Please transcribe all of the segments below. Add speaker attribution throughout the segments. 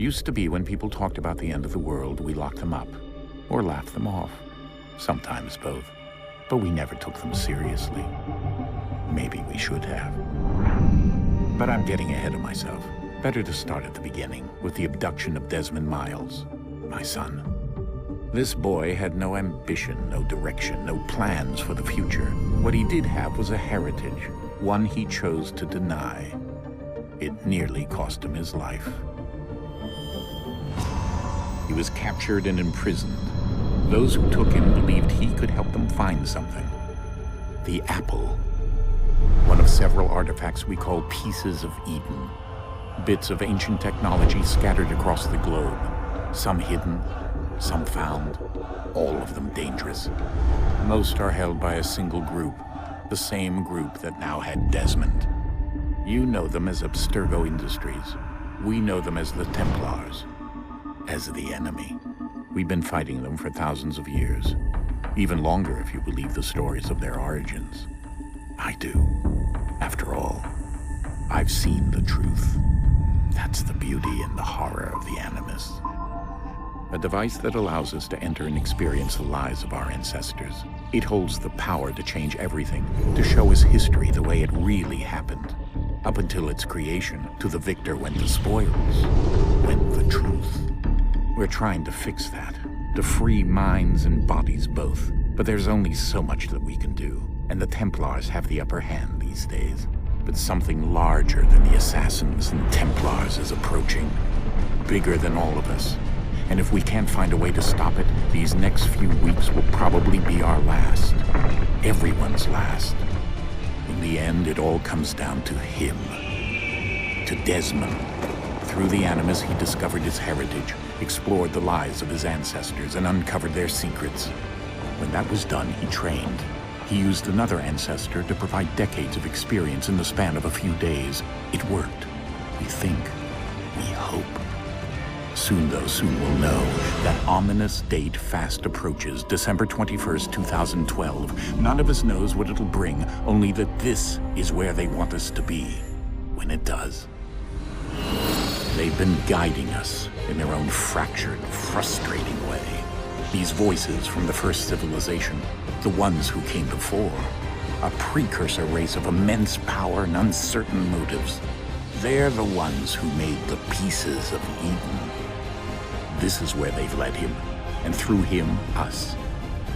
Speaker 1: Used to be when people talked about the end of the world, we locked them up, or laughed them off. Sometimes both. But we never took them seriously. Maybe we should have. But I'm getting ahead of myself. Better to start at the beginning, with the abduction of Desmond Miles, my son. This boy had no ambition, no direction, no plans for the future. What he did have was a heritage, one he chose to deny. It nearly cost him his life. He was captured and imprisoned. Those who took him believed he could help them find something. The apple. One of several artifacts we call pieces of Eden. Bits of ancient technology scattered across the globe. Some hidden, some found, all of them dangerous. Most are held by a single group, the same group that now had Desmond. You know them as Abstergo Industries. We know them as the Templars, as the enemy. We've been fighting them for thousands of years, even longer if you believe the stories of their origins. I do. After all, I've seen the truth. That's the beauty and the horror of the Animus. A device that allows us to enter and experience the lives of our ancestors. It holds the power to change everything, to show us history the way it really happened. Up until its creation, to the victor went the spoils, went the truth. We're trying to fix that, to free minds and bodies both. But there's only so much that we can do, and the Templars have the upper hand these days. But something larger than the Assassins and Templars is approaching, bigger than all of us. And if we can't find a way to stop it, these next few weeks will probably be our last. Everyone's last. In the end, it all comes down to him. To Desmond. Through the Animus, he discovered his heritage, explored the lives of his ancestors, and uncovered their secrets. When that was done, he trained. He used another ancestor to provide decades of experience in the span of a few days. It worked. We think. We hope. Soon, though, soon we'll know. That ominous date fast approaches, December 21st, 2012. None of us knows what it'll bring, only that this is where they want us to be, when it does. They've been guiding us in their own fractured, frustrating way. These voices from the first civilization, the ones who came before, a precursor race of immense power and uncertain motives. They're the ones who made the pieces of Eden. This is where they've led him, and through him, us.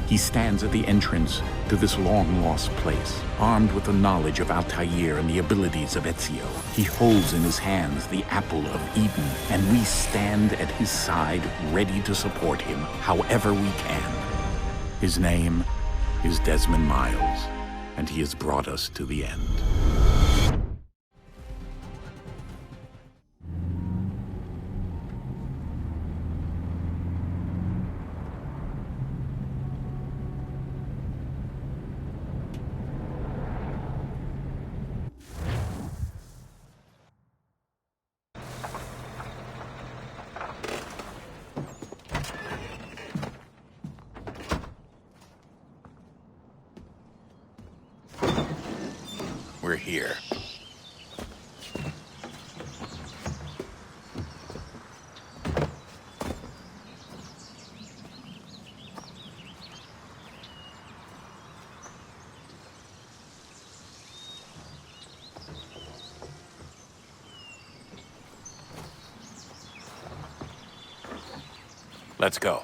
Speaker 1: He stands at the entrance to this long-lost place, armed with the knowledge of Altair and the abilities of Ezio. He holds in his hands the apple of Eden, and we stand at his side, ready to support him however we can. His name is Desmond Miles, and he has brought us to the end. We're here. Let's go.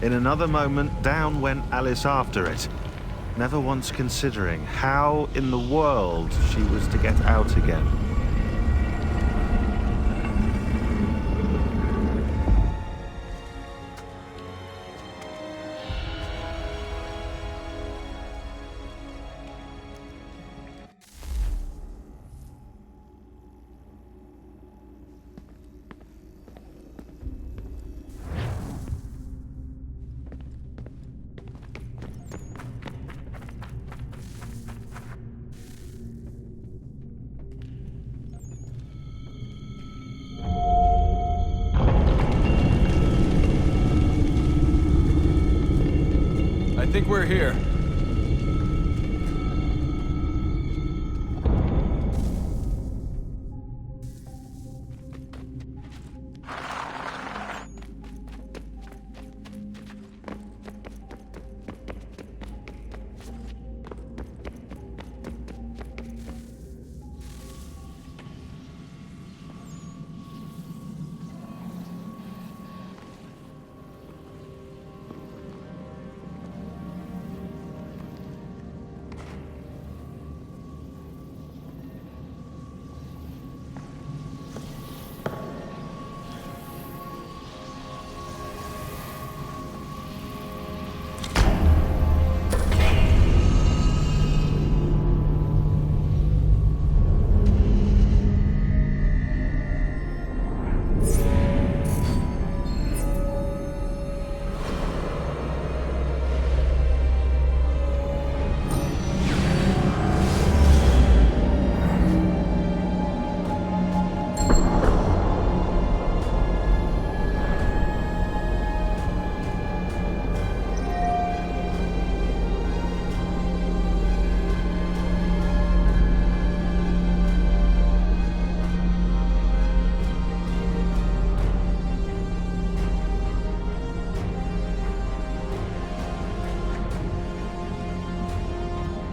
Speaker 2: In another moment, down went Alice after it, never once considering how in the world she was to get out again.
Speaker 3: I think we're here.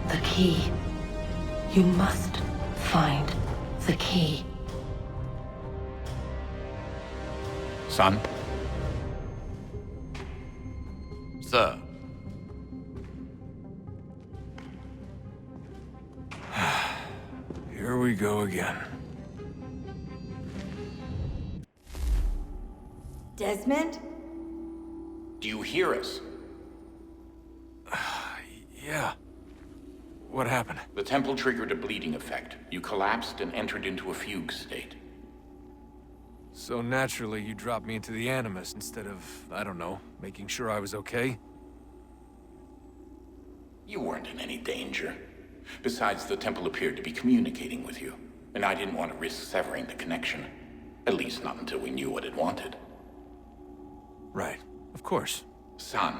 Speaker 4: The key. You must find the key.
Speaker 1: Son?
Speaker 5: Sir.
Speaker 3: Here we go again.
Speaker 6: Desmond?
Speaker 1: Do you hear us?
Speaker 3: Yeah. What happened?
Speaker 1: The temple triggered a bleeding effect. You collapsed and entered into a fugue state.
Speaker 3: So naturally, you dropped me into the Animus instead of, I don't know, making sure I was okay?
Speaker 1: You weren't in any danger. Besides, the temple appeared to be communicating with you, and I didn't want to risk severing the connection. At least not until we knew what it wanted.
Speaker 3: Right. Of course.
Speaker 1: Son,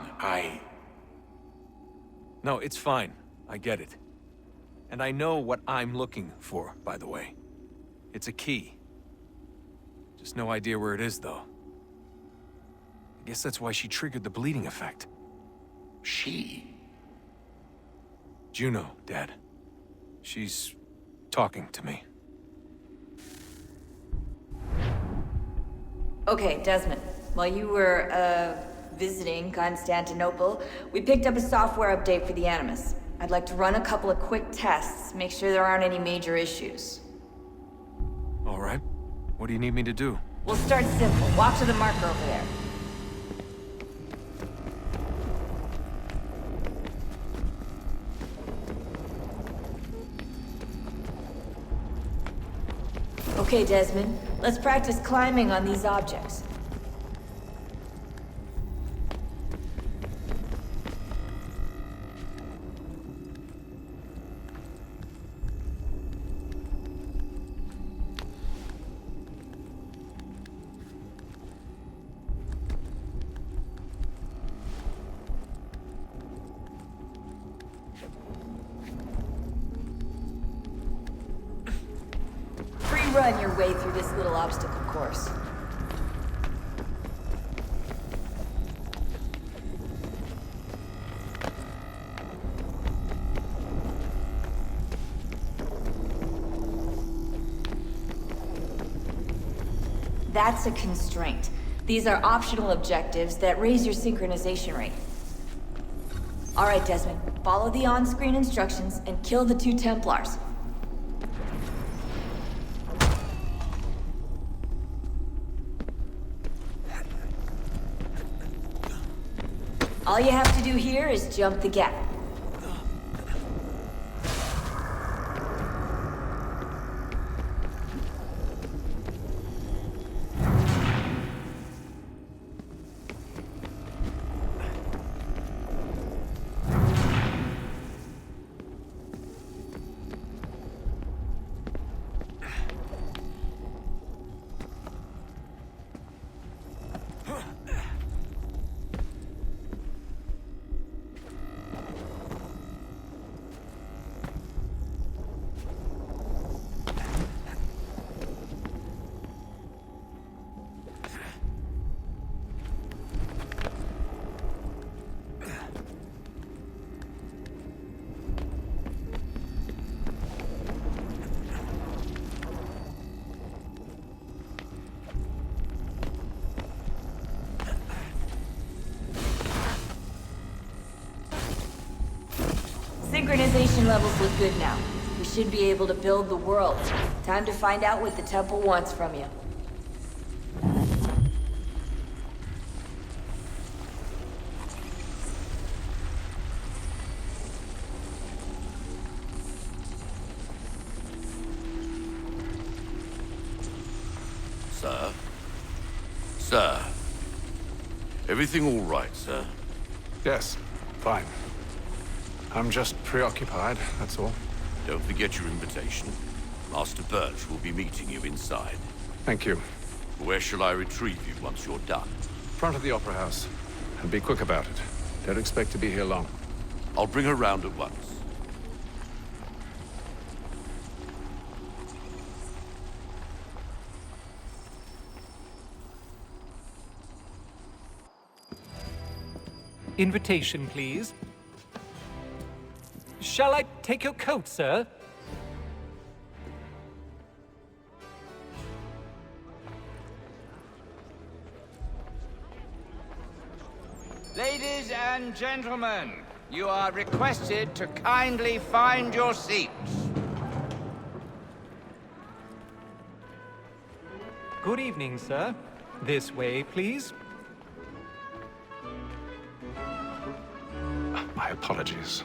Speaker 3: No, it's fine. I get it. And I know what I'm looking for, by the way. It's a key. Just no idea where it is, though. I guess that's why she triggered the bleeding effect.
Speaker 1: She?
Speaker 3: Juno, Dad. She's talking to me.
Speaker 6: Okay, Desmond. While you were, visiting Constantinople, we picked up a software update for the Animus. I'd like to run a couple of quick tests, make sure there aren't any major issues.
Speaker 3: All right. What do you need me to do?
Speaker 6: We'll start simple. Walk to the marker over there. Okay, Desmond. Let's practice climbing on these objects. Run your way through this little obstacle course. That's a constraint. These are optional objectives that raise your synchronization rate. Alright, Desmond. Follow the on-screen instructions and kill the 2 Templars. All you have to do here is jump the gap. Synchronization levels look good now. We should be able to build the world. Time to find out what the temple wants from you.
Speaker 5: Sir? Sir? Everything all right, sir?
Speaker 7: Yes, fine. I'm just preoccupied, that's all.
Speaker 5: Don't forget your invitation. Master Birch will be meeting you inside.
Speaker 7: Thank you.
Speaker 5: Where shall I retrieve you once you're done?
Speaker 7: Front of the Opera House. And be quick about it. Don't expect to be here long.
Speaker 5: I'll bring her round at once.
Speaker 8: Invitation, please. Shall I take your coat, sir?
Speaker 9: Ladies and gentlemen, you are requested to kindly find your seats.
Speaker 8: Good evening, sir. This way, please.
Speaker 7: My apologies.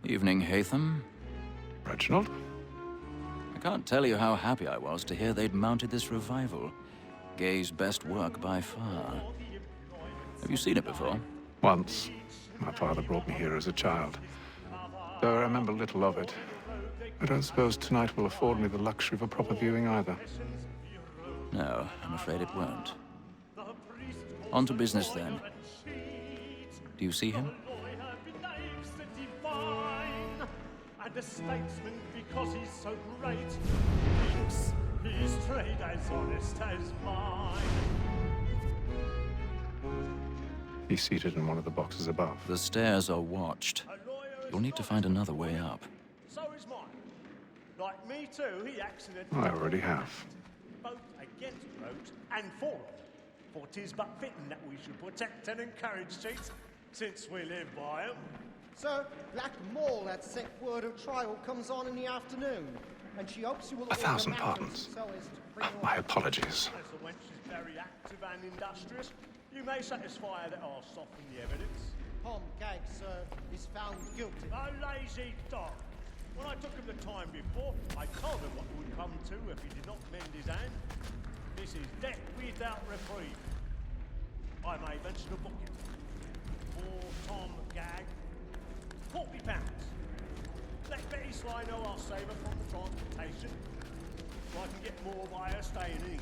Speaker 10: Evening, Hatham.
Speaker 7: Reginald?
Speaker 10: I can't tell you how happy I was to hear they'd mounted this revival. Gay's best work by far. Have you seen it before?
Speaker 7: Once. My father brought me here as a child. Though I remember little of it. I don't suppose tonight will afford me the luxury of a proper viewing either.
Speaker 10: No, I'm afraid it won't. On to business then. Do you see him?
Speaker 11: And a statesman because he's so great. Thinks his trade as honest as mine.
Speaker 7: He's seated in one of the boxes above.
Speaker 10: The stairs are watched. You'll need to find another way up.
Speaker 11: So is mine. Like me too, he accidentally...
Speaker 7: I already have.
Speaker 11: Both against roads and for them. For 'tis but fitting that we should protect and encourage cheats, since we live by 'em.
Speaker 12: Sir, Black Mall had set word of trial comes on in the afternoon, and she hopes you will...
Speaker 7: 1,000 pardons. My apologies.
Speaker 11: As the wench is very active and industrious, you may satisfy her that I'll soften the evidence.
Speaker 12: Tom Gag, sir, is found guilty.
Speaker 11: A lazy dog. When I took him the time before, I told him what would come to if he did not mend his hand. This is death without reprieve. I may mention a booking. For Tom Gag, £40. Let Betty Sly know I'll save her from the transportation, so I can get more by her staying in.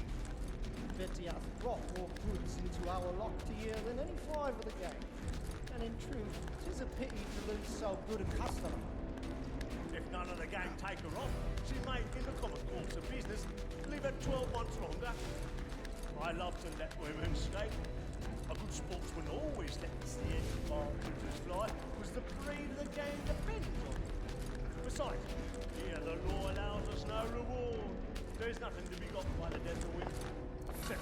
Speaker 12: Betty hath brought more goods into our locked year than any five of the gang. And in truth, 'tis a pity to lose so good a customer.
Speaker 11: If none of the gang take her off, she may, in the common course of business, leave her 12 months longer. I love to let women skate. A good sportsman always lets the end partridges fly, because the breed of the game depends on it. Besides, here the law allows us no reward. There's nothing to be got by the death of women. Except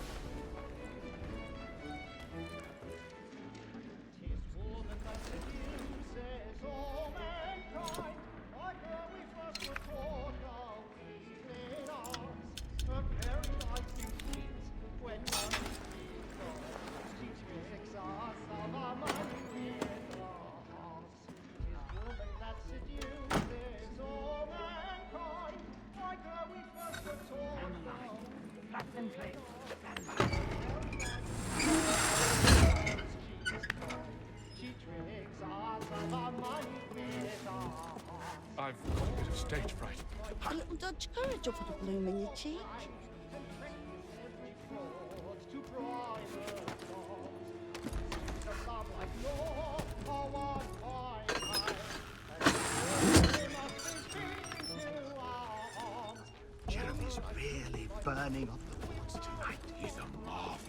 Speaker 7: I've got a bit of stage fright.
Speaker 13: A little Dutch courage will put a bloom in your cheek.
Speaker 14: Jeremy's really burning up the woods tonight. He's a marvel.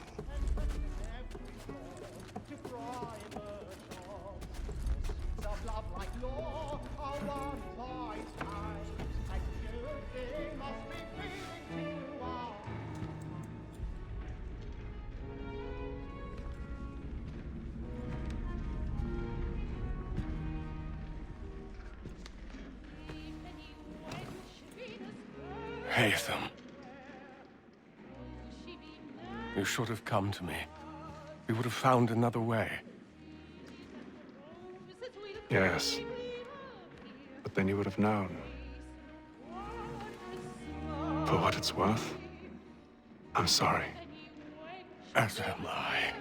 Speaker 7: Haytham. You should have come to me. We would have found another way. Yes. But then you would have known. For what it's worth, I'm sorry. As am I.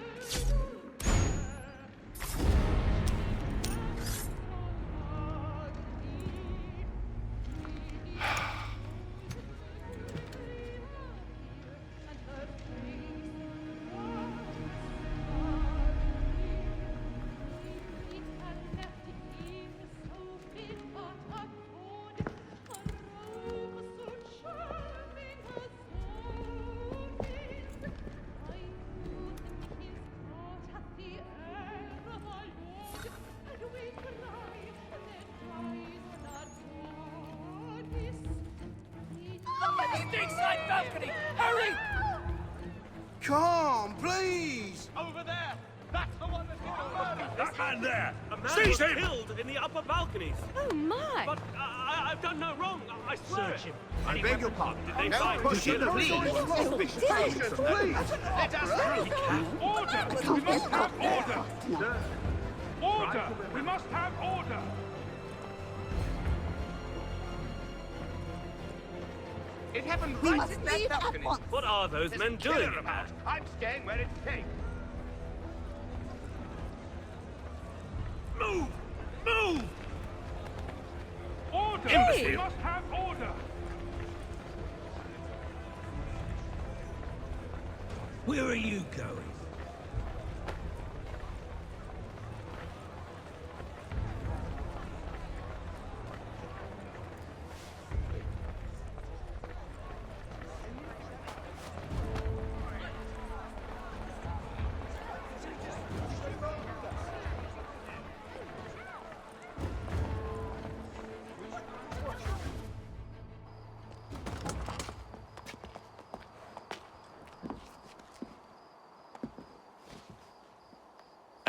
Speaker 9: Inside balcony! Hurry!
Speaker 14: Come, please!
Speaker 9: Over there! That's the one that's been murdered!
Speaker 11: that man there!
Speaker 9: A man
Speaker 11: Seize
Speaker 9: was
Speaker 11: him!
Speaker 9: killed in the upper balconies!
Speaker 4: Oh my!
Speaker 9: But I've done no wrong, I swear.
Speaker 11: Search him.
Speaker 14: I beg your pardon.
Speaker 9: Did they
Speaker 14: Now
Speaker 9: find
Speaker 14: push
Speaker 9: him?
Speaker 14: it, please. Please.
Speaker 9: Let us through!
Speaker 7: Order! We must have order! Order! We must have order!
Speaker 9: It happened
Speaker 13: We
Speaker 9: right
Speaker 13: must
Speaker 9: in that
Speaker 13: leave at
Speaker 9: balcony.
Speaker 13: once.
Speaker 9: What are those men doing about? I'm staying where it's safe.
Speaker 7: Move! Move! Order!
Speaker 9: Imbecile.
Speaker 7: We must have order!
Speaker 11: Where are you going?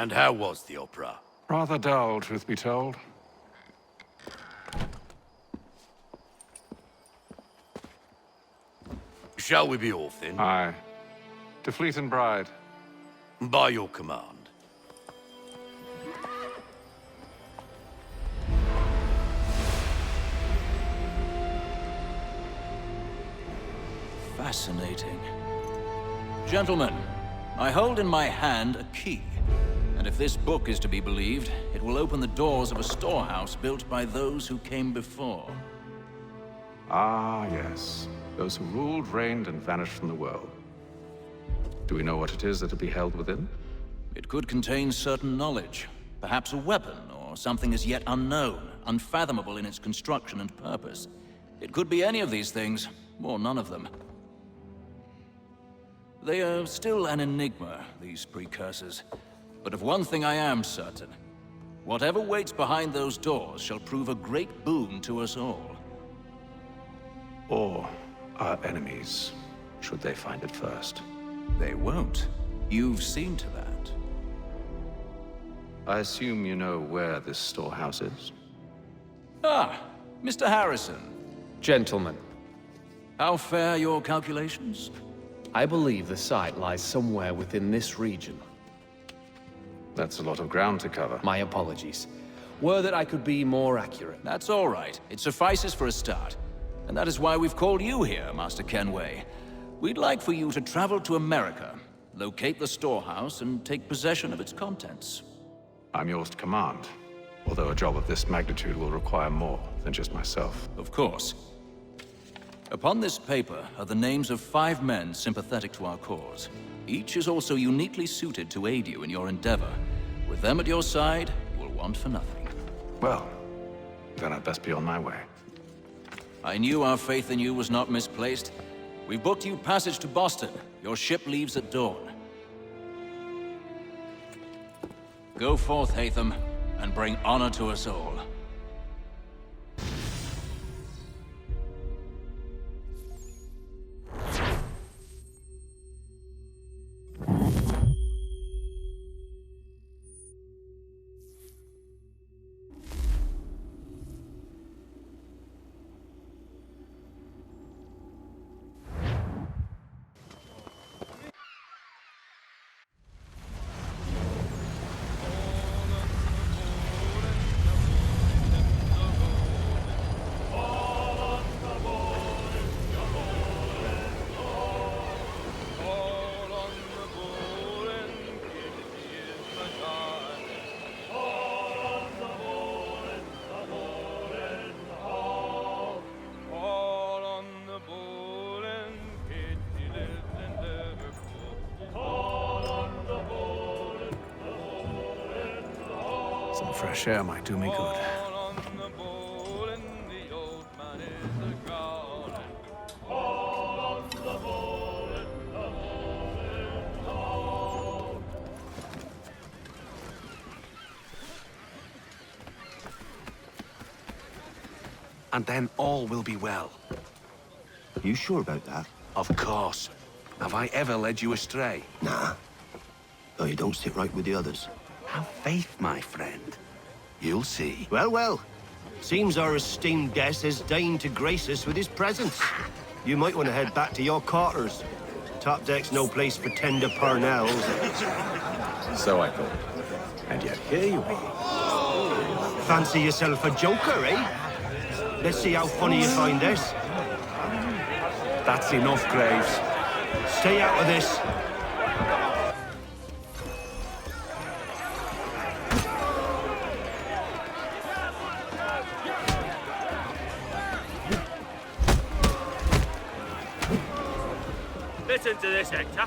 Speaker 5: And how was the opera?
Speaker 7: Rather dull, truth be told.
Speaker 5: Shall we be off then?
Speaker 7: Aye. To Fleet and Bride.
Speaker 5: By your command.
Speaker 10: Fascinating. Gentlemen, I hold in my hand a key. And if this book is to be believed, it will open the doors of a storehouse built by those who came before.
Speaker 7: Ah, yes. Those who ruled, reigned, and vanished from the world. Do we know what it is that will be held within?
Speaker 10: It could contain certain knowledge. Perhaps a weapon, or something as yet unknown, unfathomable in its construction and purpose. It could be any of these things, or none of them. They are still an enigma, these precursors. But of one thing I am certain. Whatever waits behind those doors shall prove a great boon to us all.
Speaker 7: Or our enemies, should they find it first.
Speaker 10: They won't. You've seen to that.
Speaker 7: I assume you know where this storehouse is?
Speaker 10: Ah, Mr. Harrison.
Speaker 15: Gentlemen,
Speaker 10: How fare your calculations?
Speaker 15: I believe the site lies somewhere within this region.
Speaker 7: That's a lot of ground to cover.
Speaker 15: My apologies. Were that I could be more accurate.
Speaker 10: That's all right. It suffices for a start. And that is why we've called you here, Master Kenway. We'd like for you to travel to America, locate the storehouse, and take possession of its contents.
Speaker 7: I'm yours to command, although a job of this magnitude will require more than just myself.
Speaker 10: Of course. Upon this paper are the names of 5 men sympathetic to our cause. Each is also uniquely suited to aid you in your endeavor. With them at your side, you will want for nothing.
Speaker 7: Well, then I'd best be on my way.
Speaker 10: I knew our faith in you was not misplaced. We've booked you passage to Boston. Your ship leaves at dawn. Go forth, Hatham, and bring honor to us all.
Speaker 7: Some fresh air might do me good.
Speaker 16: And then all will be well.
Speaker 14: You sure about that?
Speaker 16: Of course. Have I ever led you astray?
Speaker 14: Nah. Though you don't sit right with the others.
Speaker 16: Have faith, my friend. You'll see.
Speaker 14: Well, well. Seems our esteemed guest has deigned to grace us with his presence. You might want to head back to your quarters. Top deck's no place for tender parnells.
Speaker 7: So I thought. And yet here you are.
Speaker 14: Fancy yourself a joker, eh? Let's see how funny you find this.
Speaker 16: That's enough, Graves.
Speaker 14: Stay out of this.
Speaker 11: Listen to this, Hector.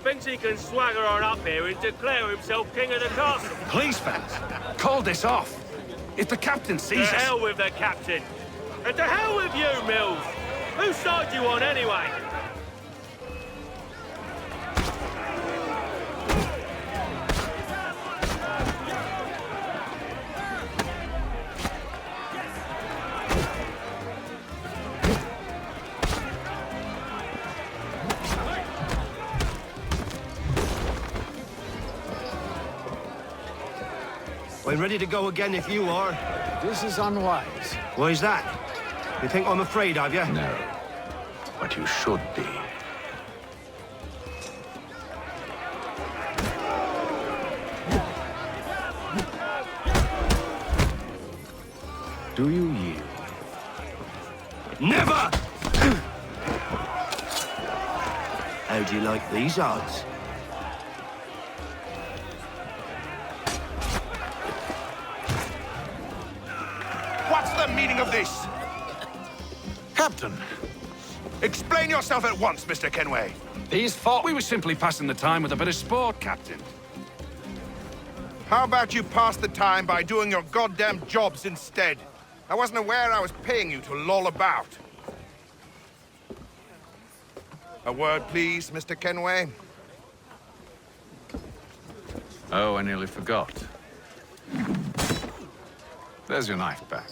Speaker 11: Thinks he can swagger on up here and declare himself king of the castle.
Speaker 16: Please, fellas, call this off. If the captain sees us...
Speaker 11: To hell with the captain. And to hell with you, Mills. Whose side you on, anyway?
Speaker 14: I'm ready to go again if you are.
Speaker 7: This is unwise.
Speaker 14: Why is that? You think I'm afraid of you?
Speaker 7: No. But you should be. Do you yield?
Speaker 14: Never! How do you like these odds?
Speaker 17: What's the meaning of this? Captain, explain yourself at once, Mr. Kenway.
Speaker 16: These thought we were simply passing the time with a bit of sport, Captain.
Speaker 17: How about you pass the time by doing your goddamn jobs instead? I wasn't aware I was paying you to loll about. A word, please, Mr. Kenway.
Speaker 7: Oh, I nearly forgot. There's your knife back.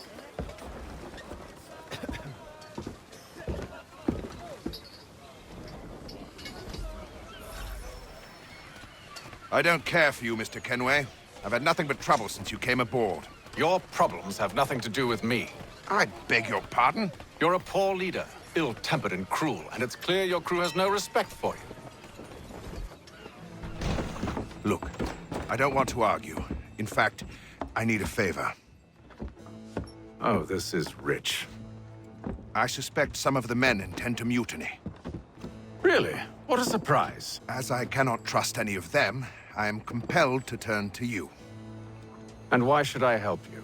Speaker 17: I don't care for you, Mr. Kenway. I've had nothing but trouble since you came aboard.
Speaker 7: Your problems have nothing to do with me.
Speaker 17: I beg your pardon?
Speaker 7: You're a poor leader, ill-tempered and cruel, and it's clear your crew has no respect for you.
Speaker 17: Look, I don't want to argue. In fact, I need a favor.
Speaker 7: Oh, this is rich.
Speaker 17: I suspect some of the men intend to mutiny.
Speaker 7: Really? What a surprise.
Speaker 17: As I cannot trust any of them, I am compelled to turn to you.
Speaker 7: And why should I help you?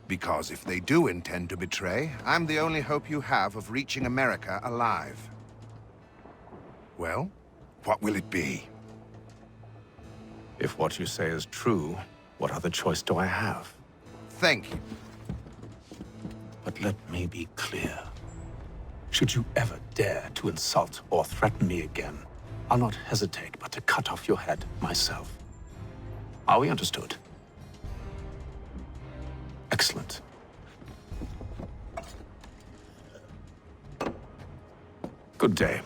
Speaker 17: Because if they do intend to betray, I'm the only hope you have of reaching America alive. Well, what will it be?
Speaker 7: If what you say is true, what other choice do I have?
Speaker 17: Thank you.
Speaker 7: But let me be clear. Should you ever dare to insult or threaten me again, I'll not hesitate but to cut off your head myself. Are we understood? Excellent. Good day.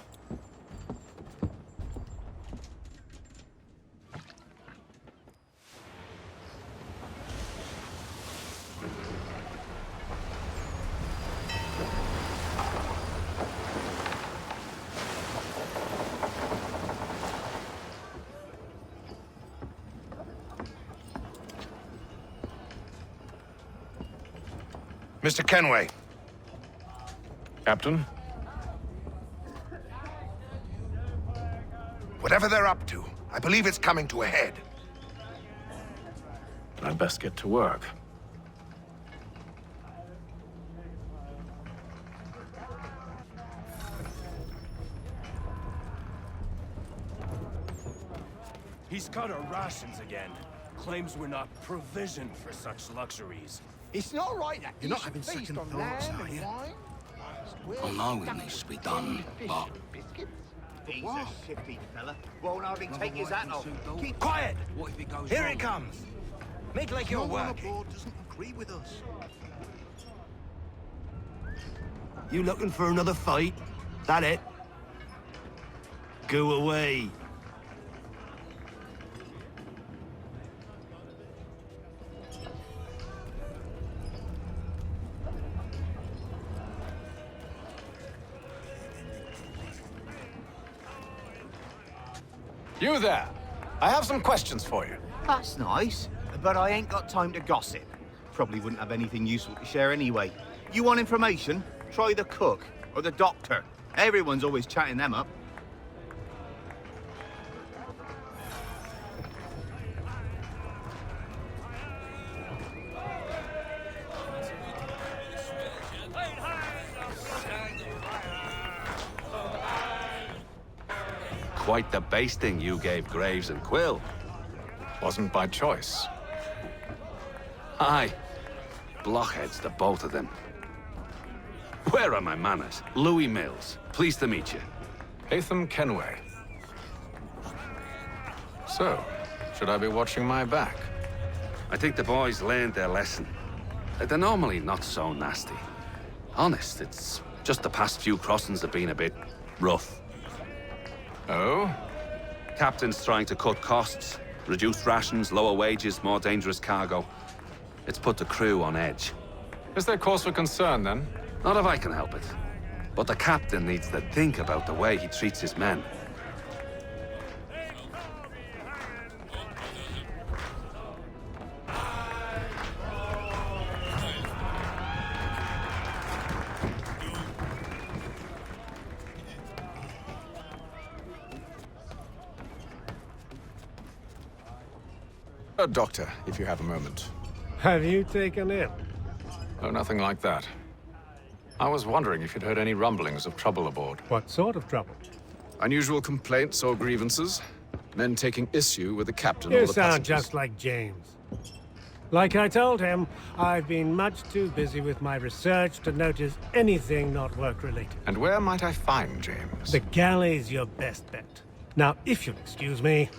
Speaker 17: Mr. Kenway.
Speaker 7: Captain?
Speaker 17: Whatever they're up to, I believe it's coming to a head.
Speaker 7: I'd best get to work.
Speaker 18: He's cut our rations again. Claims we're not provisioned for such luxuries.
Speaker 19: It's not right that
Speaker 18: You're not having second thoughts, are you?
Speaker 5: I know it needs to be done, but...
Speaker 19: He's a shifty fella. Won't hardly take his hat off.
Speaker 18: Keep quiet!
Speaker 5: What if it goes
Speaker 18: Here
Speaker 5: wrong?
Speaker 18: it comes! Make like you're working.
Speaker 19: doesn't agree with us.
Speaker 14: You looking for another fight? That it? Go away.
Speaker 7: You there! I have some questions for you.
Speaker 19: That's nice, but I ain't got time to gossip. Probably wouldn't have anything useful to share anyway. You want information? Try the cook or the doctor. Everyone's always chatting them up.
Speaker 5: Quite the basting you gave Graves and Quill.
Speaker 7: Wasn't by choice.
Speaker 5: Aye. Blockheads, the both of them. Where are my manners? Louis Mills. Pleased to meet you.
Speaker 7: Hatham Kenway. So, should I be watching my back?
Speaker 5: I think the boys learned their lesson. They're normally not so nasty. Honest, it's just the past few crossings have been a bit rough.
Speaker 7: Oh?
Speaker 5: Captain's trying to cut costs. Reduced rations, lower wages, more dangerous cargo. It's put the crew on edge.
Speaker 7: Is there cause for concern, then?
Speaker 5: Not if I can help it. But the captain needs to think about the way he treats his men.
Speaker 7: Doctor, if you have a moment.
Speaker 20: Have you taken ill?
Speaker 7: Oh, nothing like that. I was wondering if you'd heard any rumblings of trouble aboard.
Speaker 20: What sort of trouble?
Speaker 7: Unusual complaints or grievances? Men taking issue with the captain or
Speaker 20: You
Speaker 7: the
Speaker 20: sound
Speaker 7: passengers?
Speaker 20: just like James. Like I told him, I've been much too busy with my research to notice anything not work-related.
Speaker 21: And where might I find James?
Speaker 20: The galley's your best bet. Now, if you'll excuse me...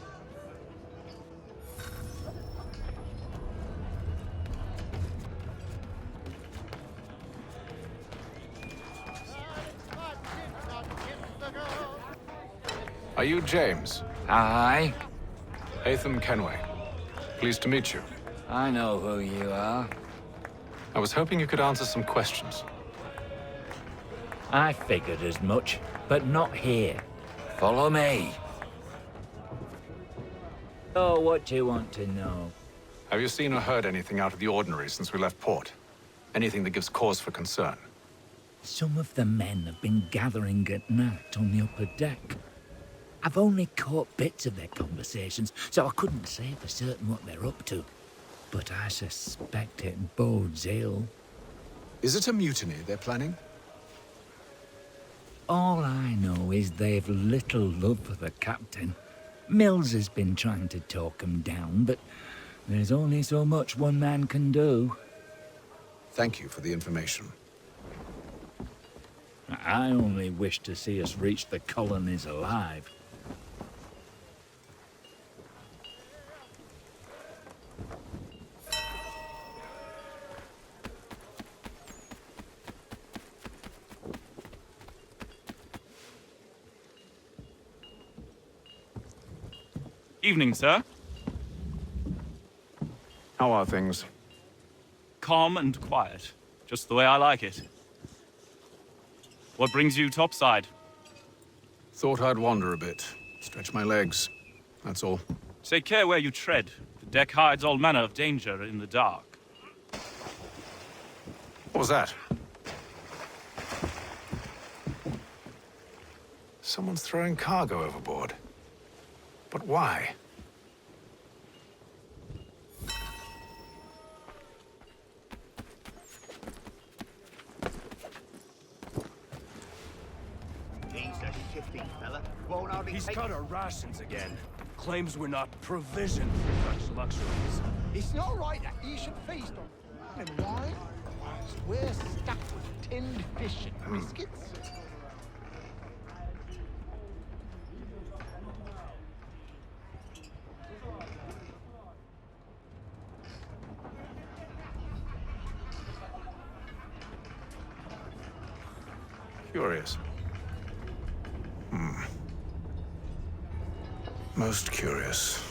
Speaker 21: Are you James?
Speaker 22: Aye.
Speaker 21: Atham Kenway. Pleased to meet you.
Speaker 22: I know who you are.
Speaker 21: I was hoping you could answer some questions.
Speaker 22: I figured as much, but not here. Follow me. Oh, what do you want to know?
Speaker 21: Have you seen or heard anything out of the ordinary since we left port? Anything that gives cause for concern?
Speaker 22: Some of the men have been gathering at night on the upper deck. I've only caught bits of their conversations, so I couldn't say for certain what they're up to. But I suspect it bodes ill.
Speaker 7: Is it a mutiny they're planning?
Speaker 22: All I know is they've little love for the captain. Mills has been trying to talk him down, but there's only so much one man can do.
Speaker 7: Thank you for the information.
Speaker 22: I only wish to see us reach the colonies alive.
Speaker 23: Evening, sir.
Speaker 21: How are things?
Speaker 23: Calm and quiet. Just the way I like it. What brings you topside?
Speaker 21: Thought I'd wander a bit. Stretch my legs. That's all.
Speaker 23: Take care where you tread. The deck hides all manner of danger in the dark.
Speaker 21: What was that? Someone's throwing cargo overboard. But why?
Speaker 19: He's a shifty fella. Won't hardly
Speaker 18: He's
Speaker 19: take...
Speaker 18: cut our rations again. Claims we're not provisioned for such luxuries.
Speaker 24: It's not right that you should feast on and wine, whilst we're stuffed with tinned fish and biscuits.
Speaker 21: Curious. Most curious.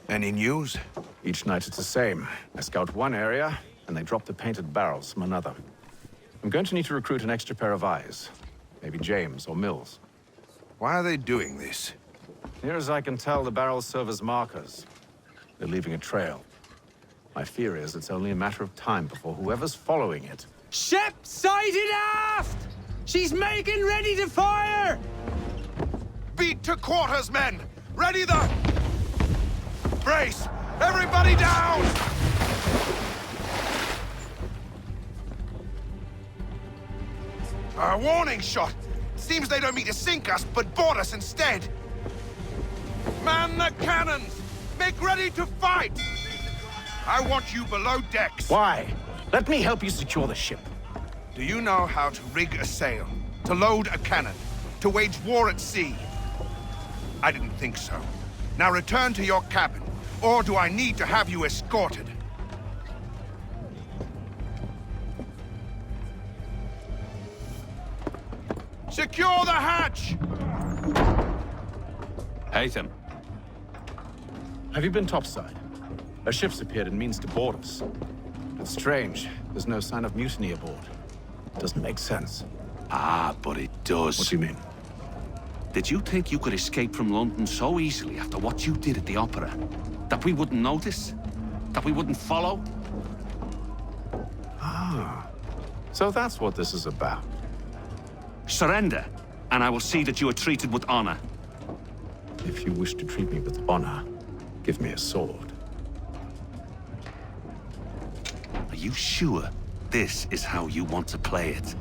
Speaker 17: Any news?
Speaker 21: Each night it's the same. I scout one area, and they drop the painted barrels from another. I'm going to need to recruit an extra pair of eyes. Maybe James or Mills.
Speaker 17: Why are they doing this?
Speaker 21: Near as I can tell, the barrels serve as markers. They're leaving a trail. My fear is it's only a matter of time before whoever's following it...
Speaker 25: Ship sighted aft! She's making ready to fire!
Speaker 17: Beat to quarters, men! Ready the... Brace! Everybody down! A warning shot! Seems they don't mean to sink us, but board us instead! Man the cannons! Make ready to fight! I want you below decks.
Speaker 21: Why? Let me help you secure the ship.
Speaker 17: Do you know how to rig a sail? To load a cannon? To wage war at sea? I didn't think so. Now return to your cabin. Or do I need to have you escorted? Secure the hatch!
Speaker 21: Atham. Have you been topside? A ship's appeared and means to board us. It's strange. There's no sign of mutiny aboard. Doesn't make sense.
Speaker 5: Ah, but it does.
Speaker 21: What do you mean?
Speaker 5: Did you think you could escape from London so easily after what you did at the opera? That we wouldn't notice? that we wouldn't follow?
Speaker 21: Ah, so that's what this is about.
Speaker 5: Surrender, and I will see that you are treated with honor.
Speaker 21: If you wish to treat me with honor, give me a sword.
Speaker 5: Are you sure this is how you want to play it?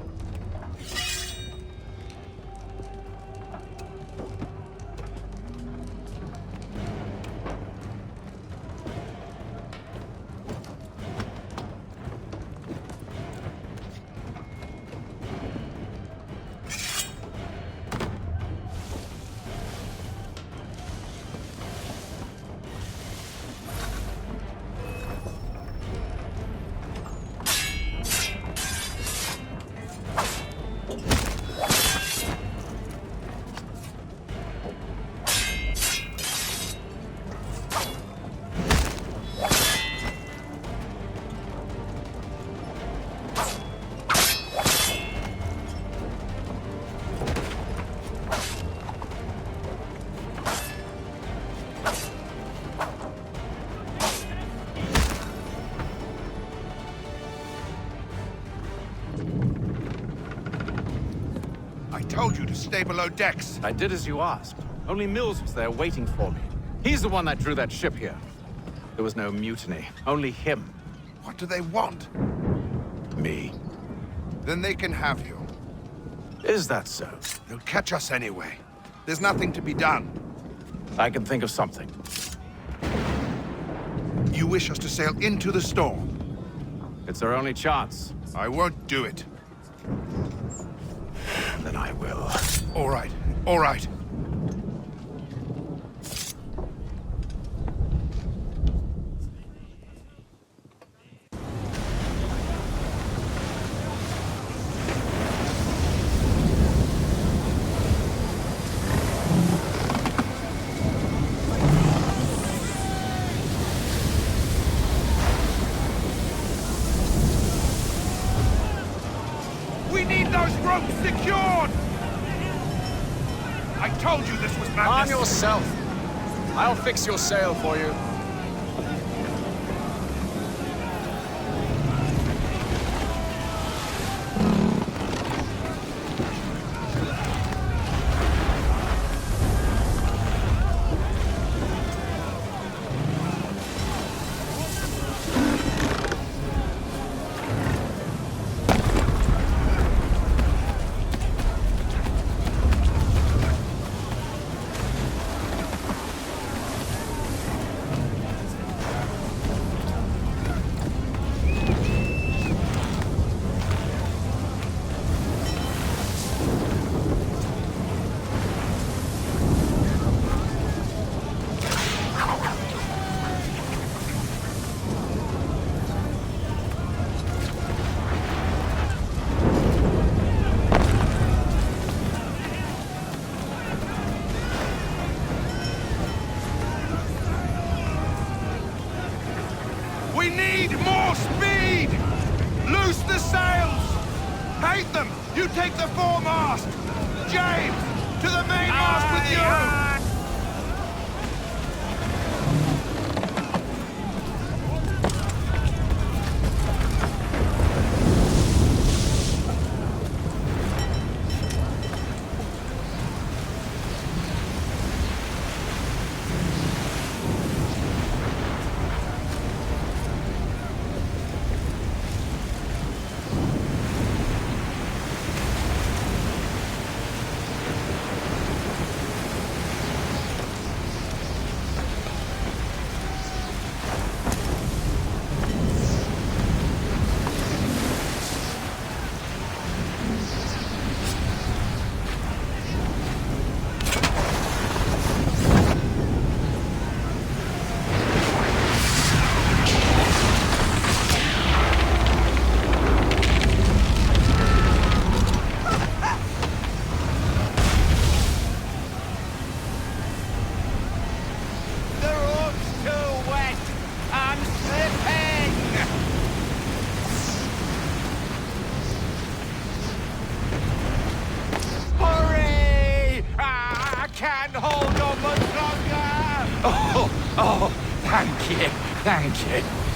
Speaker 17: I told you to stay below decks.
Speaker 21: I did as you asked. Only Mills was there waiting for me. He's the one that drew that ship here. There was no mutiny, only him.
Speaker 17: What do they want?
Speaker 21: Me.
Speaker 17: Then they can have you.
Speaker 21: Is that so?
Speaker 17: They'll catch us anyway. There's nothing to be done.
Speaker 21: I can think of something.
Speaker 17: You wish us to sail into the storm?
Speaker 21: It's our only chance.
Speaker 17: I won't do it.
Speaker 21: Then I will.
Speaker 17: All right, all right. We need those ropes secured! I told you this was madness!
Speaker 15: Arm yourself! I'll fix your sail for you.
Speaker 17: We need more speed! Loose the sails! Hate them! You take the foremast! James! To the mainmast with you!
Speaker 18: Oh, thank you, thank you.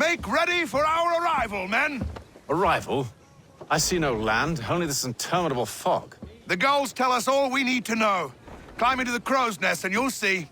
Speaker 17: Make ready for our arrival, men!
Speaker 21: Arrival? I see no land, only this interminable fog.
Speaker 17: The gulls tell us all we need to know. Climb into the crow's nest and you'll see.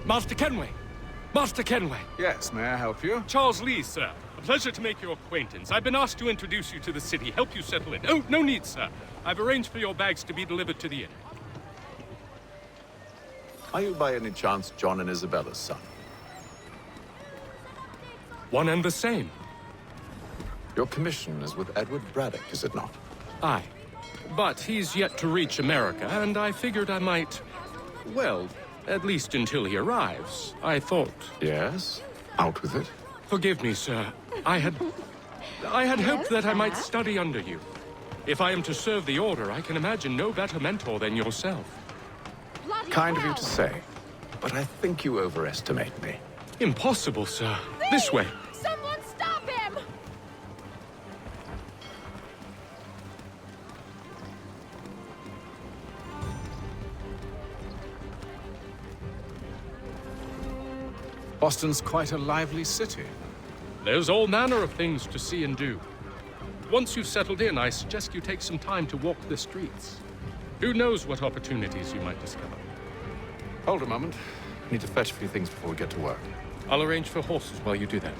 Speaker 18: Master Kenway! Master Kenway!
Speaker 21: Yes, may I help you?
Speaker 18: Charles Lee, sir. A pleasure to make your acquaintance. I've been asked to introduce you to the city, help you settle in. Oh, no need, sir. I've arranged for your bags to be delivered to the inn.
Speaker 21: Are you by any chance John and Isabella's son?
Speaker 18: One and the same.
Speaker 21: Your commission is with Edward Braddock, is it not?
Speaker 18: Aye. But he's yet to reach America, and I figured I might... well, at least until he arrives, I thought.
Speaker 21: Yes? Out with it.
Speaker 18: Forgive me, sir. I had hoped that I might study under you. If I am to serve the Order, I can imagine no better mentor than yourself.
Speaker 21: Kind of you to say, but I think you overestimate me.
Speaker 18: Impossible, sir. This way.
Speaker 1: Someone stop him!
Speaker 21: Boston's quite a lively city.
Speaker 18: There's all manner of things to see and do. Once you've settled in, I suggest you take some time to walk the streets. Who knows what opportunities you might discover.
Speaker 21: Hold a moment. I need to fetch a few things before we get to work.
Speaker 18: I'll arrange for horses while you do that.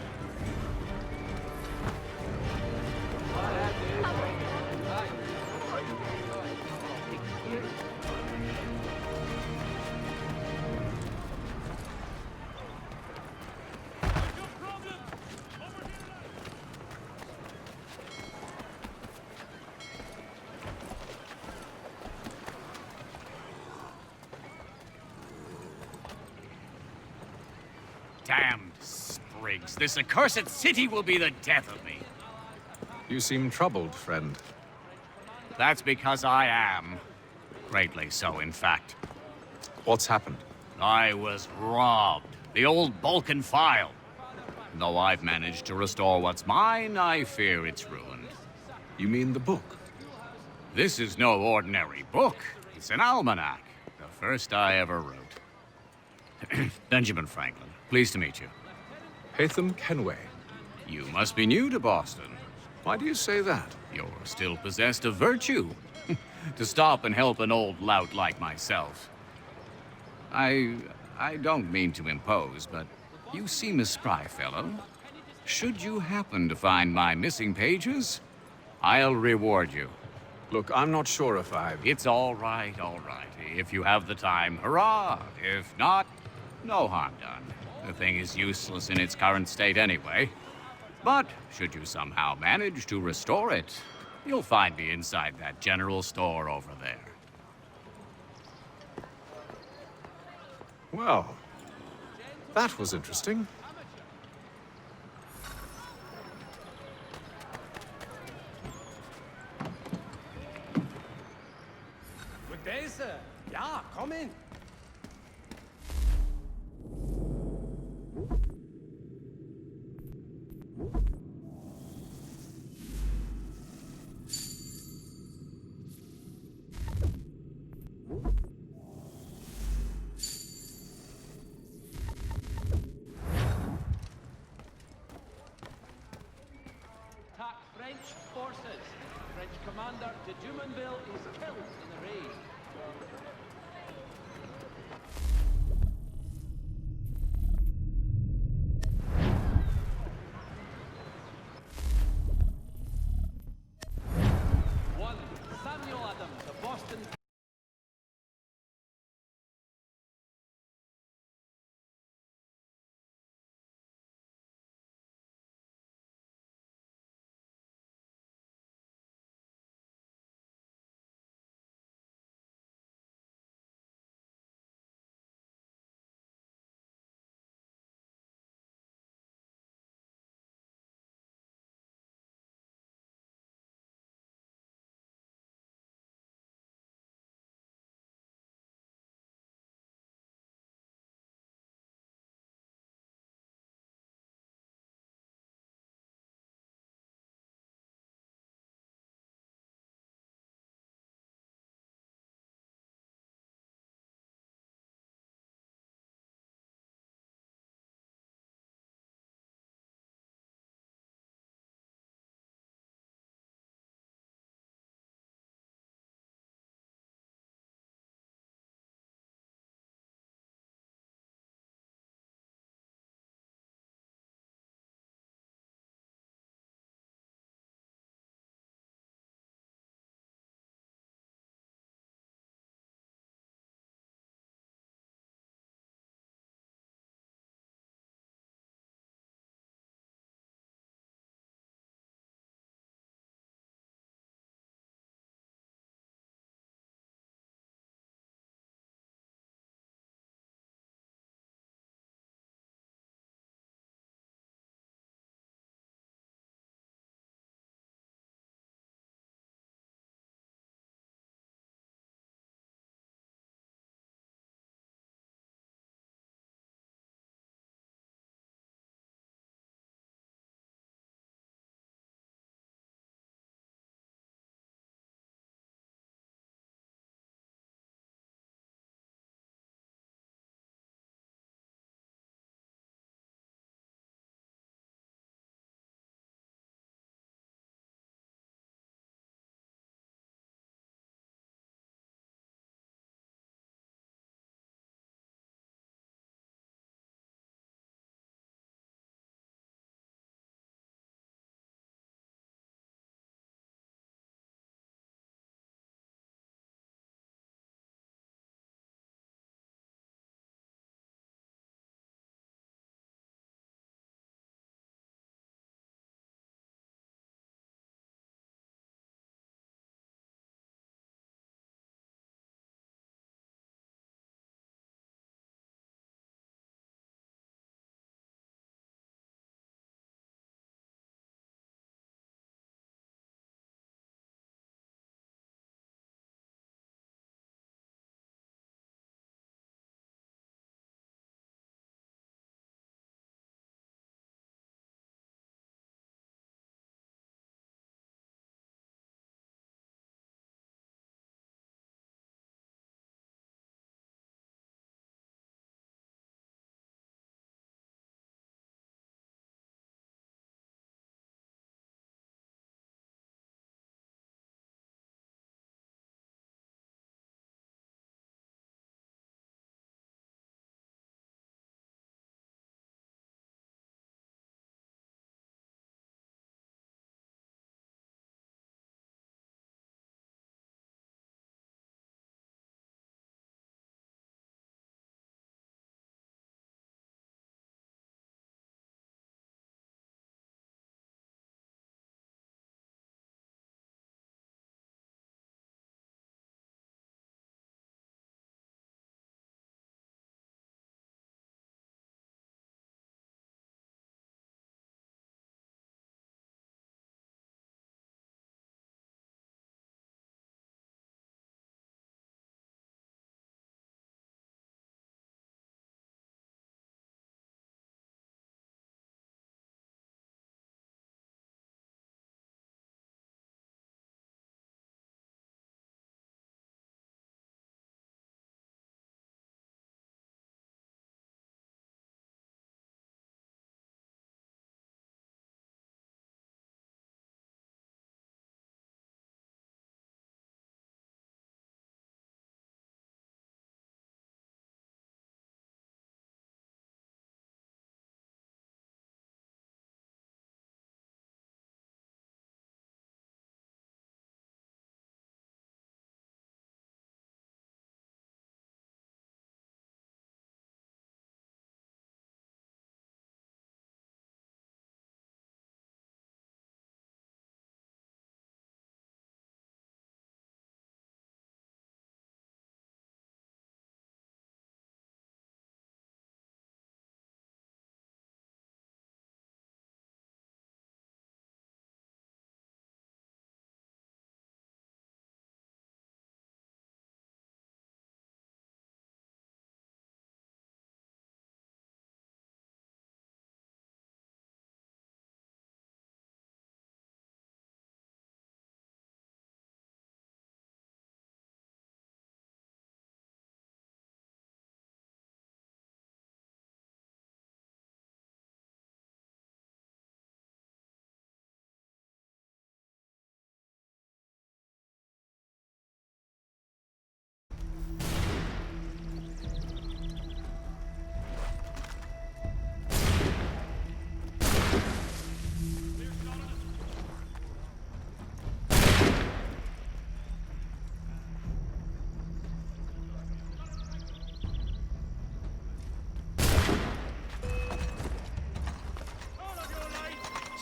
Speaker 2: Damned sprigs. This accursed city will be the death of me.
Speaker 21: You seem troubled, friend.
Speaker 2: That's because I am. Greatly so, in fact.
Speaker 21: What's happened?
Speaker 2: I was robbed. The old Balkan file. Though I've managed to restore what's mine, I fear it's ruined.
Speaker 21: You mean the book?
Speaker 2: This is no ordinary book. It's an almanac. The first I ever wrote. Benjamin Franklin, pleased to meet you.
Speaker 21: Haytham Kenway.
Speaker 2: You must be new to Boston.
Speaker 21: Why do you say that?
Speaker 2: You're still possessed of virtue. To stop and help an old lout like myself. I don't mean to impose, but you seem a spry fellow. Should you happen to find my missing pages, I'll reward you.
Speaker 21: Look, I'm not sure if I...
Speaker 2: It's all right, all right. If you have the time, hurrah! If not, no harm done. The thing is useless in its current state anyway. But should you somehow manage to restore it, you'll find me inside that general store over there.
Speaker 21: Well, that was interesting.
Speaker 25: besser. Ja, komm in.
Speaker 3: Attack French forces. French commander de Jumonville is killed in the raid. One, Samuel Adams of Boston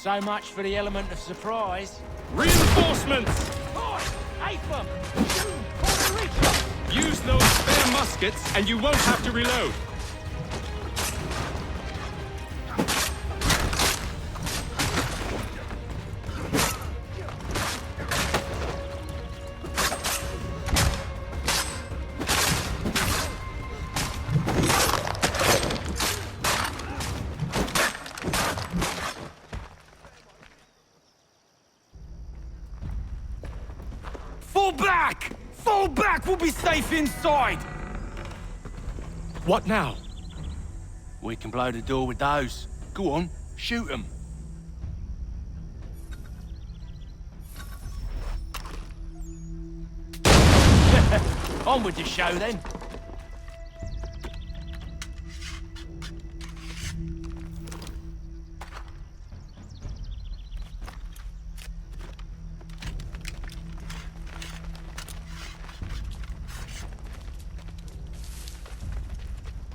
Speaker 25: So much for the element of surprise.
Speaker 18: Reinforcements!
Speaker 25: Oi! Apham! Shoot! Reach!
Speaker 18: Use those spare muskets, and you won't have to reload.
Speaker 25: Fall back! Fall back! We'll be safe inside!
Speaker 18: What now?
Speaker 25: We can blow the door with those. Go on, shoot them. On with the show then.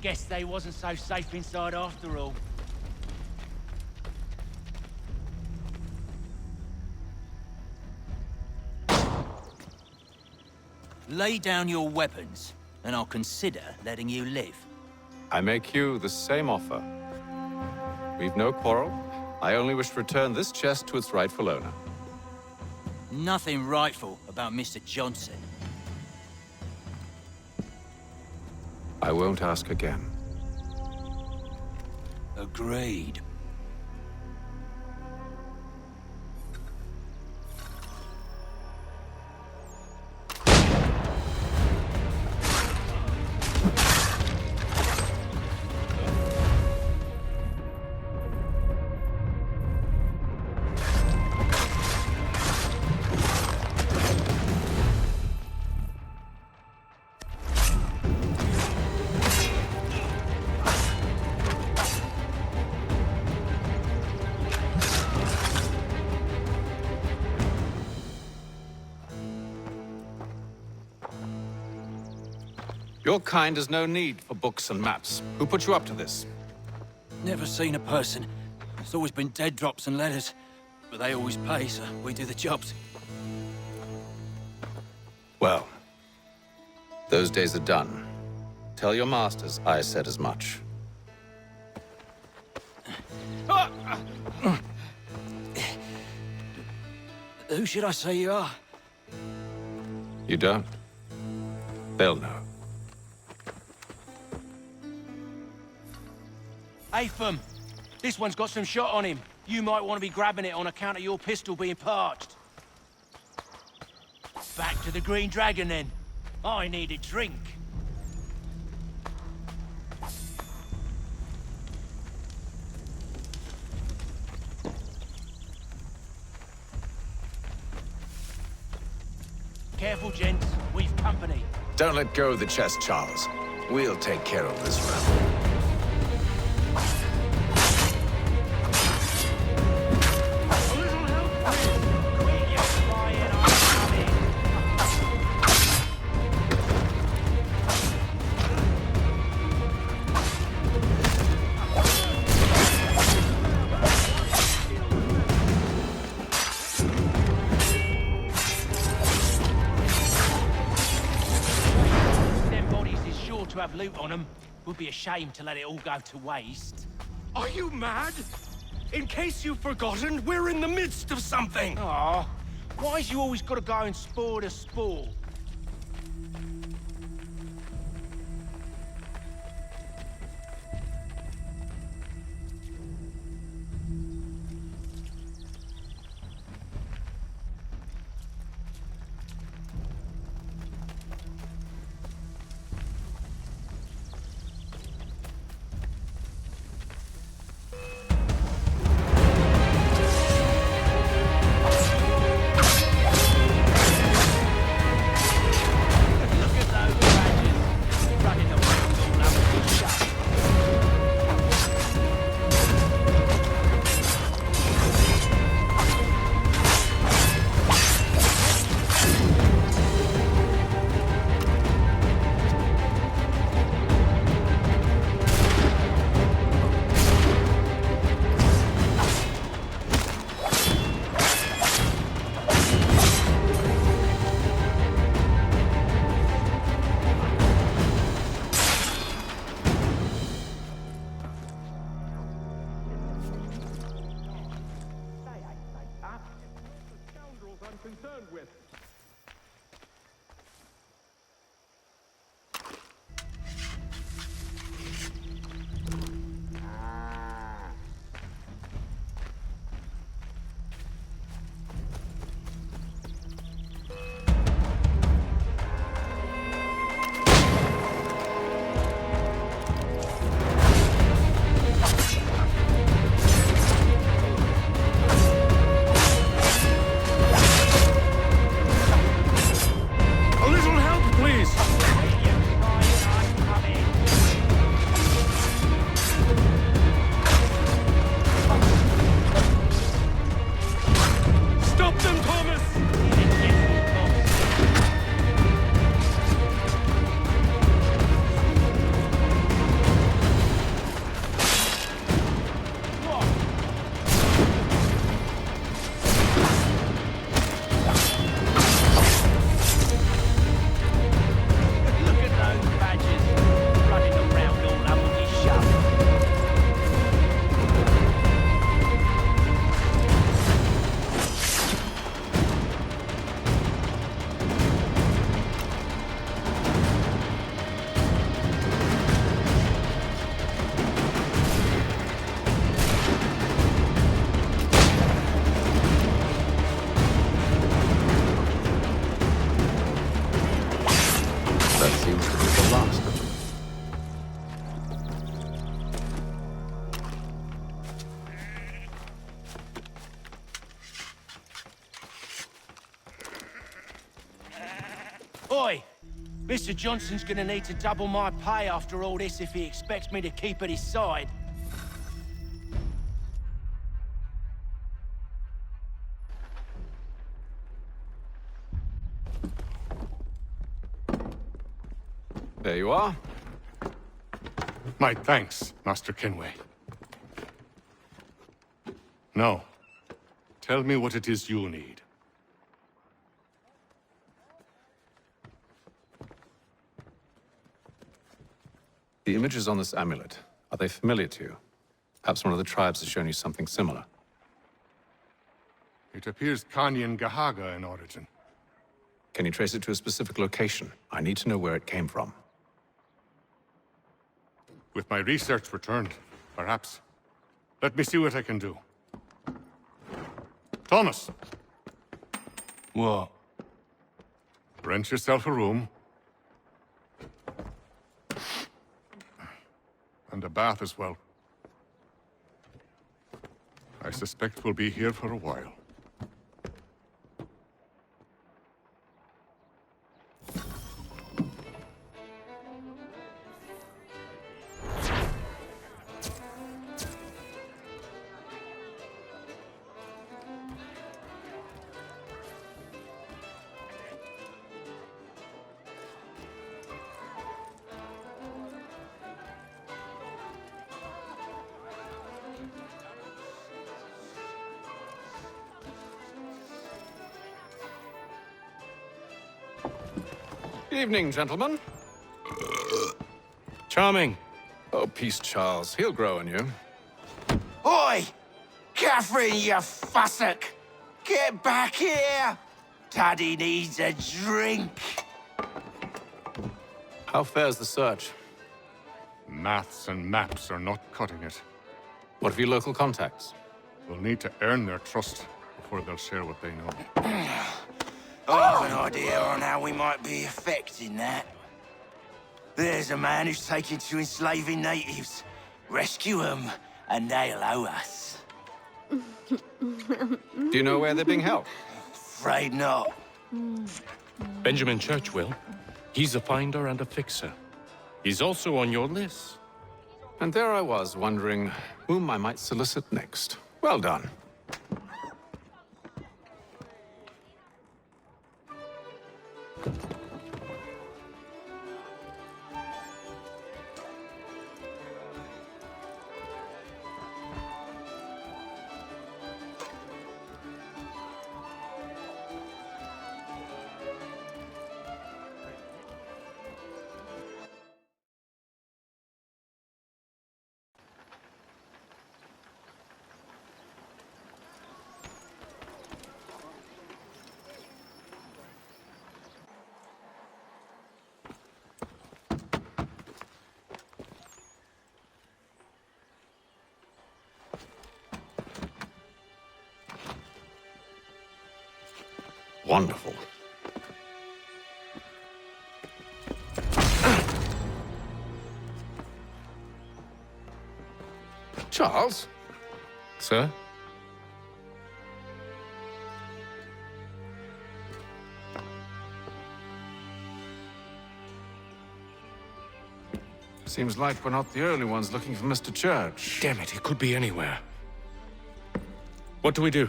Speaker 25: Guess they wasn't so safe inside after all.
Speaker 10: Lay down your weapons, and I'll consider letting you live.
Speaker 21: I make you the same offer. We've no quarrel. I only wish to return this chest to its rightful owner.
Speaker 10: Nothing rightful about Mr. Johnson.
Speaker 21: I won't ask again.
Speaker 10: Agreed.
Speaker 21: Your kind has no need for books and maps. Who put you up to this?
Speaker 10: Never seen a person. It's always been dead drops and letters. But they always pay, so we do the jobs.
Speaker 21: Well, those days are done. Tell your masters I said as much.
Speaker 10: Who should I say you are?
Speaker 21: You don't? They'll know.
Speaker 25: Apham, this one's got some shot on him. You might want to be grabbing it on account of your pistol being parched. Back to the Green Dragon, then. I need a drink. Careful, gents. We've company.
Speaker 21: Don't let go of the chest, Charles. We'll take care of this round.
Speaker 25: To have loot on them. Would be a shame to let it all go to waste.
Speaker 18: Are you mad? In case you've forgotten, we're in the midst of something!
Speaker 25: Aw, why's you always gotta go and spore the spore?
Speaker 21: That seems to be the last of them.
Speaker 25: Oi! Mr. Johnson's gonna need to double my pay after all this if he expects me to keep at his side.
Speaker 21: There you are.
Speaker 18: My thanks, Master Kenway. Now, tell me what it is you need.
Speaker 21: The images on this amulet, are they familiar to you? Perhaps one of the tribes has shown you something similar.
Speaker 18: It appears Kanyan Gahaga in origin.
Speaker 21: Can you trace it to a specific location? I need to know where it came from.
Speaker 18: With my research returned, perhaps. Let me see what I can do. Thomas!
Speaker 25: What?
Speaker 18: Rent yourself a room. And a bath as well. I suspect we'll be here for a while.
Speaker 21: Evening, gentlemen.
Speaker 18: Charming.
Speaker 21: Oh, peace, Charles. He'll grow on you.
Speaker 4: Oi! Catherine, you fussock! Get back here! Daddy needs a drink.
Speaker 21: How fares the search?
Speaker 18: Maths and maps are not cutting it.
Speaker 21: What of your local contacts?
Speaker 18: We'll need to earn their trust before they'll share what they know.
Speaker 4: I have an idea on how we might be affecting that. There's a man who's taken to enslaving natives. Rescue them, and they'll owe us.
Speaker 21: Do you know where they're being held?
Speaker 4: Afraid not.
Speaker 18: Benjamin Churchwill. He's a finder and a fixer. He's also on your list.
Speaker 21: And there I was, wondering whom I might solicit next. Well done. Wonderful. Charles?
Speaker 18: Sir?
Speaker 21: Seems like we're not the only ones looking for Mr. Church.
Speaker 18: Damn it, he could be anywhere. What do we do?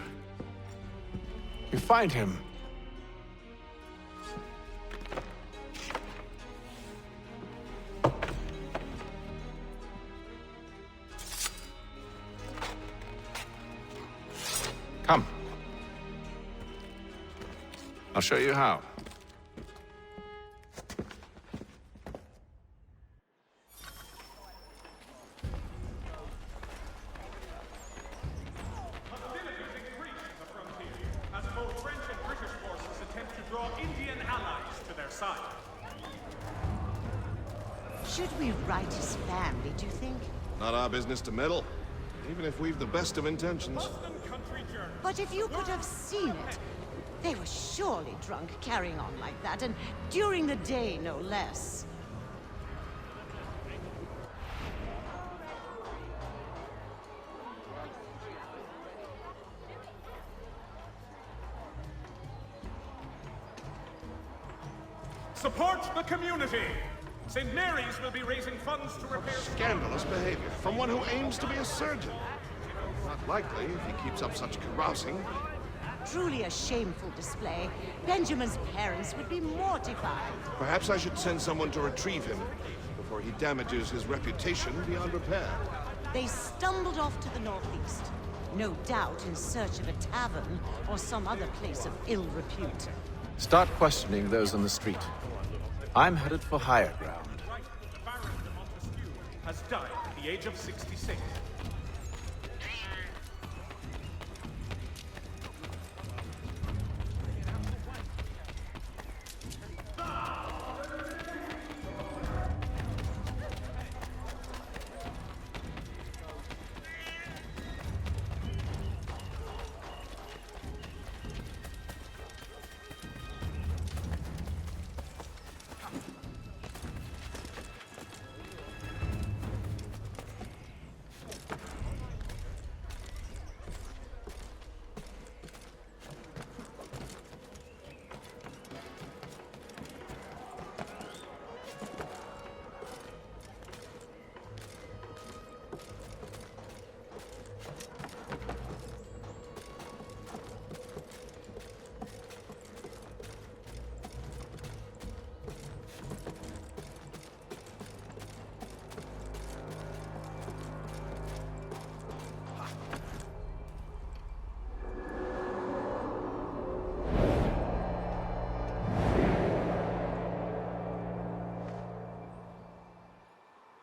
Speaker 21: You find him. Come. I'll show you how.
Speaker 6: Should we write his family, do you think?
Speaker 8: Not our business to meddle, even if we've the best of intentions.
Speaker 6: But if you could have seen it, They were surely drunk carrying on like that, and during the day, no less.
Speaker 9: Support the community! St. Mary's will be raising funds to repair...
Speaker 8: Scandalous behavior from one who aims to be a surgeon. Not likely if he keeps up such carousing.
Speaker 6: Truly a shameful display. Benjamin's parents would be mortified.
Speaker 8: Perhaps I should send someone to retrieve him before he damages his reputation beyond repair.
Speaker 6: They stumbled off to the northeast. No doubt in search of a tavern or some other place of ill repute.
Speaker 21: Start questioning those on the street. I'm headed for higher ground.
Speaker 9: Has died at the age of 66.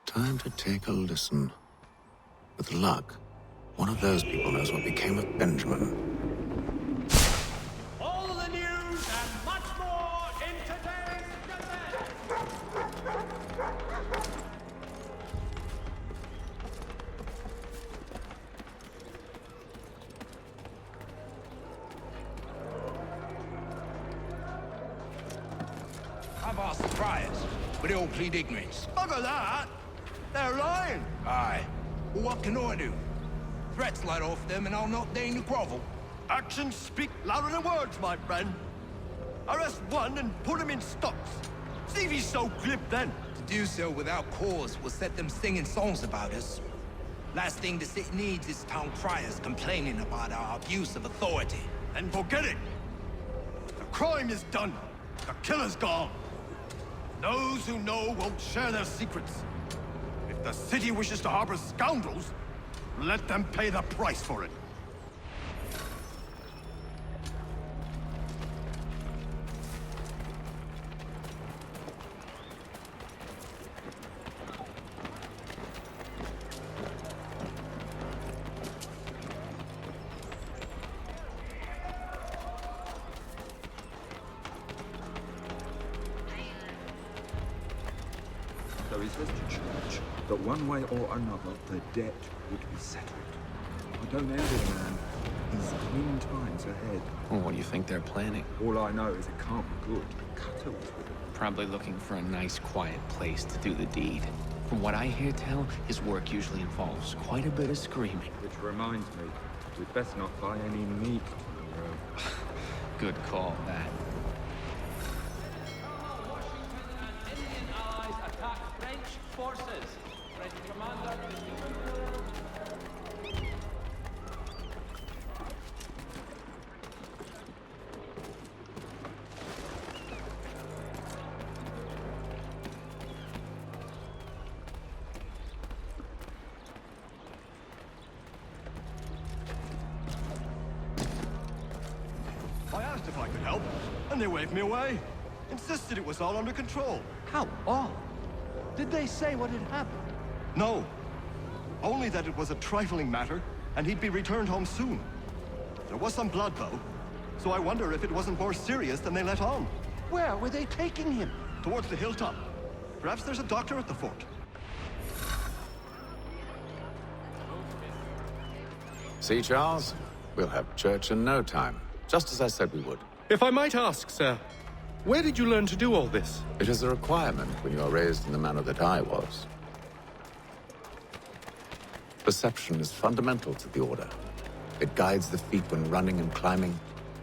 Speaker 7: Time to take a listen. With luck, one of those people knows what became of Benjamin.
Speaker 9: All the news and much more in today's Gazette!
Speaker 4: I've asked the friars, but they all plead ignorance.
Speaker 14: Bugger that! They're lying!
Speaker 4: Aye. Well, what can I do? Threats light off them and I'll not deign to grovel.
Speaker 14: Actions speak louder than words, my friend. Arrest one and put him in stocks. See if he's so glib then.
Speaker 4: To do so without cause will set them singing songs about us. Last thing the city needs is town criers complaining about our abuse of authority.
Speaker 14: And forget it! The crime is done. The killer's gone. Those who know won't share their secrets. If the city wishes to harbor scoundrels, let them pay the price for it.
Speaker 11: There is this church that one way or another the debt would be settled. I don't envy the man. He's grim times ahead.
Speaker 15: Well, what do you think they're planning?
Speaker 11: All I know is it can't be good. Cut it with it.
Speaker 15: Probably looking for a nice, quiet place to do the deed. From what I hear tell, his work usually involves quite a bit of screaming.
Speaker 11: Which reminds me, we'd best not buy any meat tomorrow.
Speaker 15: Good call, that.
Speaker 3: Indian allies attack French forces. French commander is
Speaker 14: I asked if I could help, and they waved me away. Insisted it was all under control.
Speaker 25: How odd. Did they say what had happened?
Speaker 14: No. Only that it was a trifling matter, and he'd be returned home soon. There was some blood, though, so I wonder if it wasn't more serious than they let on.
Speaker 25: Where were they taking him?
Speaker 14: Towards the hilltop. Perhaps there's a doctor at the fort.
Speaker 21: See, Charles? We'll have church in no time, just as I said we would.
Speaker 18: If I might ask, sir, where did you learn to do all this?
Speaker 21: It is a requirement when you are raised in the manner that I was. Perception is fundamental to the Order. It guides the feet when running and climbing,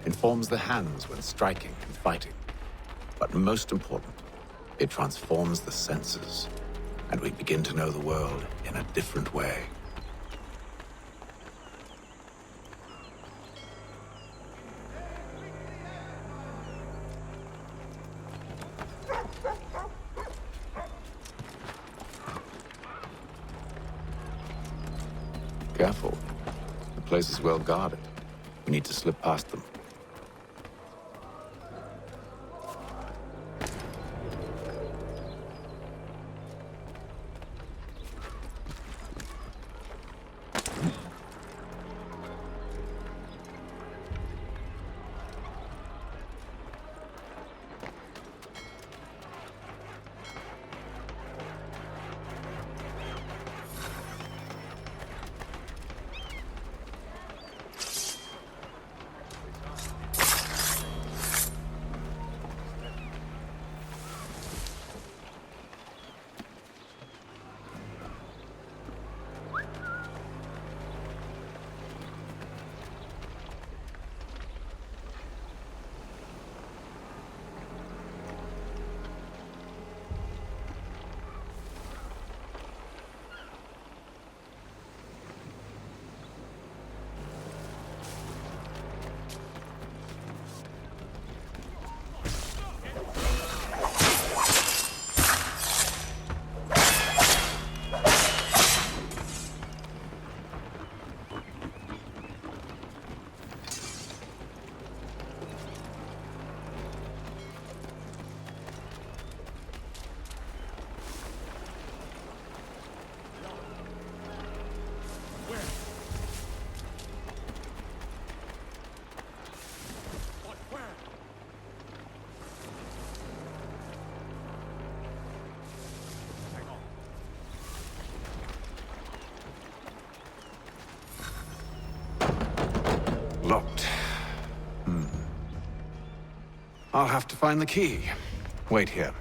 Speaker 21: informs the hands when striking and fighting. But most important, it transforms the senses, and we begin to know the world in a different way. Careful. The place is well guarded. We need to slip past them. Locked. I'll have to find the key. Wait here.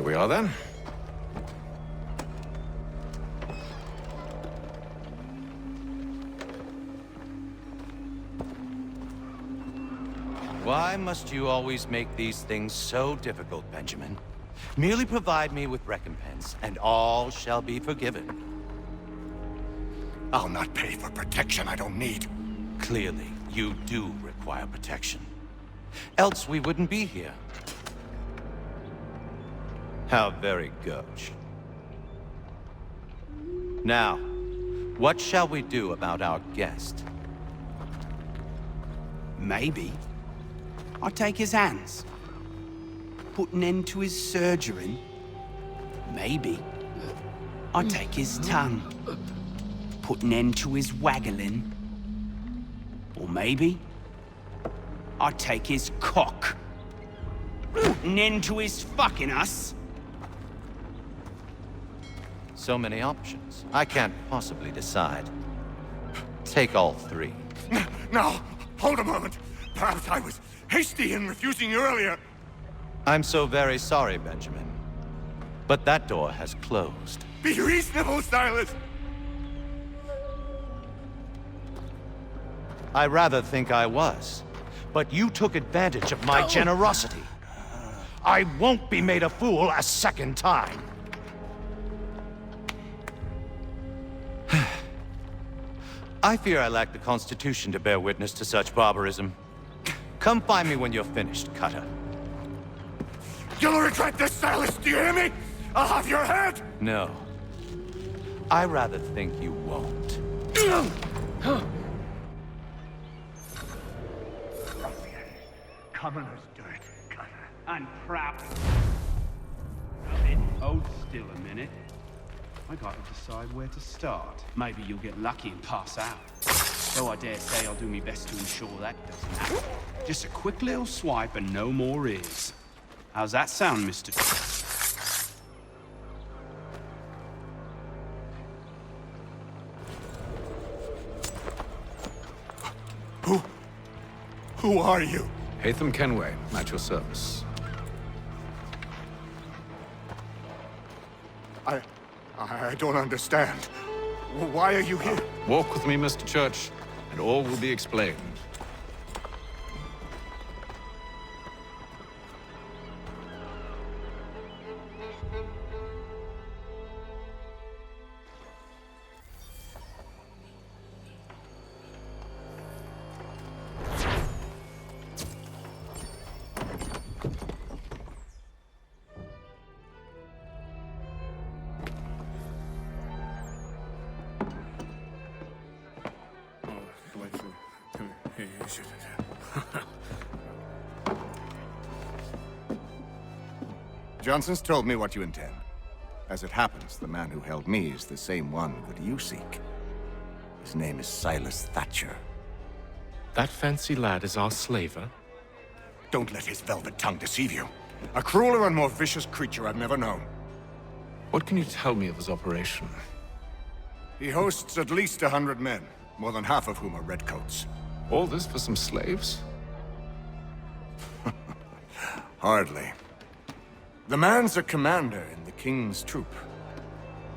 Speaker 21: we are then.
Speaker 12: Why must you always make these things so difficult, Benjamin? Merely provide me with recompense, and all shall be forgiven.
Speaker 14: I'll not pay for protection I don't need.
Speaker 12: Clearly, you do require protection. Else we wouldn't be here. How very gauche. Now, what shall we do about our guest?
Speaker 13: Maybe I'll take his hands. Put an end to his surgering. Maybe I'll take his tongue. Put an end to his waggling. Or maybe I'll take his cock. Put an end to his fucking us.
Speaker 12: So many options. I can't possibly decide. Take all three.
Speaker 14: No, hold a moment. Perhaps I was hasty in refusing you earlier.
Speaker 12: I'm so very sorry, Benjamin. But that door has closed.
Speaker 14: Be reasonable, Silas.
Speaker 12: I rather think I was. But you took advantage of my generosity. I won't be made a fool a second time. I fear I lack the constitution to bear witness to such barbarism. Come find me when you're finished, Cutter.
Speaker 14: You'll regret this, Silas, do you hear me? I'll have your head!
Speaker 12: No. I rather think you won't.
Speaker 16: Commoner's dirt, Cutter, and proud.
Speaker 20: Hold still a minute. I gotta decide where to start. Maybe you'll get lucky and pass out. Though I dare say I'll do my best to ensure that doesn't happen. Just a quick little swipe and no more is. How's that sound, Mr.
Speaker 14: Who are you?
Speaker 21: Hatham Kenway, at your service.
Speaker 14: I don't understand. Why are you here?
Speaker 21: Walk with me, Mr. Church, and all will be explained.
Speaker 14: Johnson's told me what you intend. As it happens, the man who held me is the same one that you seek. His name is Silas Thatcher.
Speaker 18: That fancy lad is our slaver?
Speaker 14: Don't let his velvet tongue deceive you. A crueler and more vicious creature I've never known.
Speaker 21: What can you tell me of his operation?
Speaker 14: He hosts at least 100 men, more than half of whom are redcoats.
Speaker 21: All this for some slaves?
Speaker 14: Hardly. The man's a commander in the King's troop,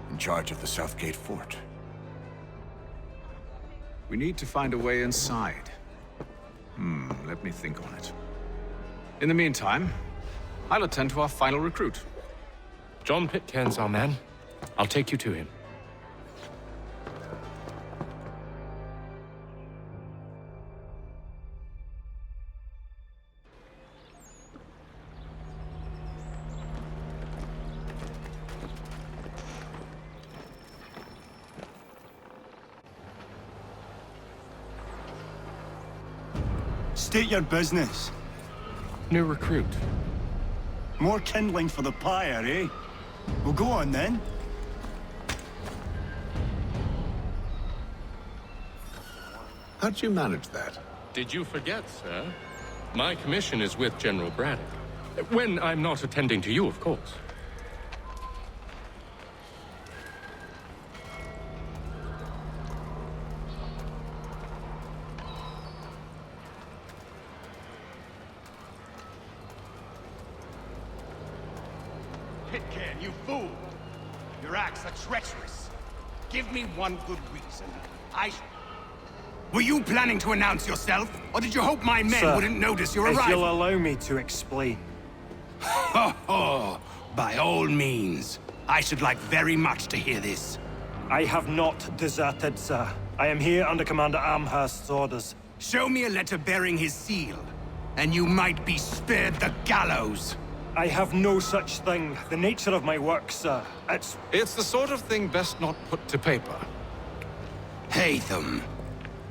Speaker 14: in charge of the Southgate Fort.
Speaker 21: We need to find a way inside. Let me think on it. In the meantime, I'll attend to our final recruit.
Speaker 18: John Pitcairn's our man. I'll take you to him.
Speaker 14: State your business.
Speaker 18: New recruit.
Speaker 14: More kindling for the pyre, eh? Well, go on then.
Speaker 21: How'd you manage that?
Speaker 18: Did you forget, sir? My commission is with General Braddock. When I'm not attending to you, of course.
Speaker 14: Pitcairn, you fool! Your acts are treacherous. Give me one good reason.
Speaker 13: Were you planning to announce yourself? Or did you hope my men
Speaker 5: Sir,
Speaker 13: wouldn't notice your
Speaker 5: if
Speaker 13: arrival?
Speaker 5: you'll allow me to explain.
Speaker 13: By all means. I should like very much to hear this.
Speaker 5: I have not deserted, sir. I am here under Commander Amherst's orders.
Speaker 13: Show me a letter bearing his seal, and you might be spared the gallows.
Speaker 5: I have no such thing. The nature of my work, sir,
Speaker 7: It's the sort of thing best not put to paper.
Speaker 13: Hatham.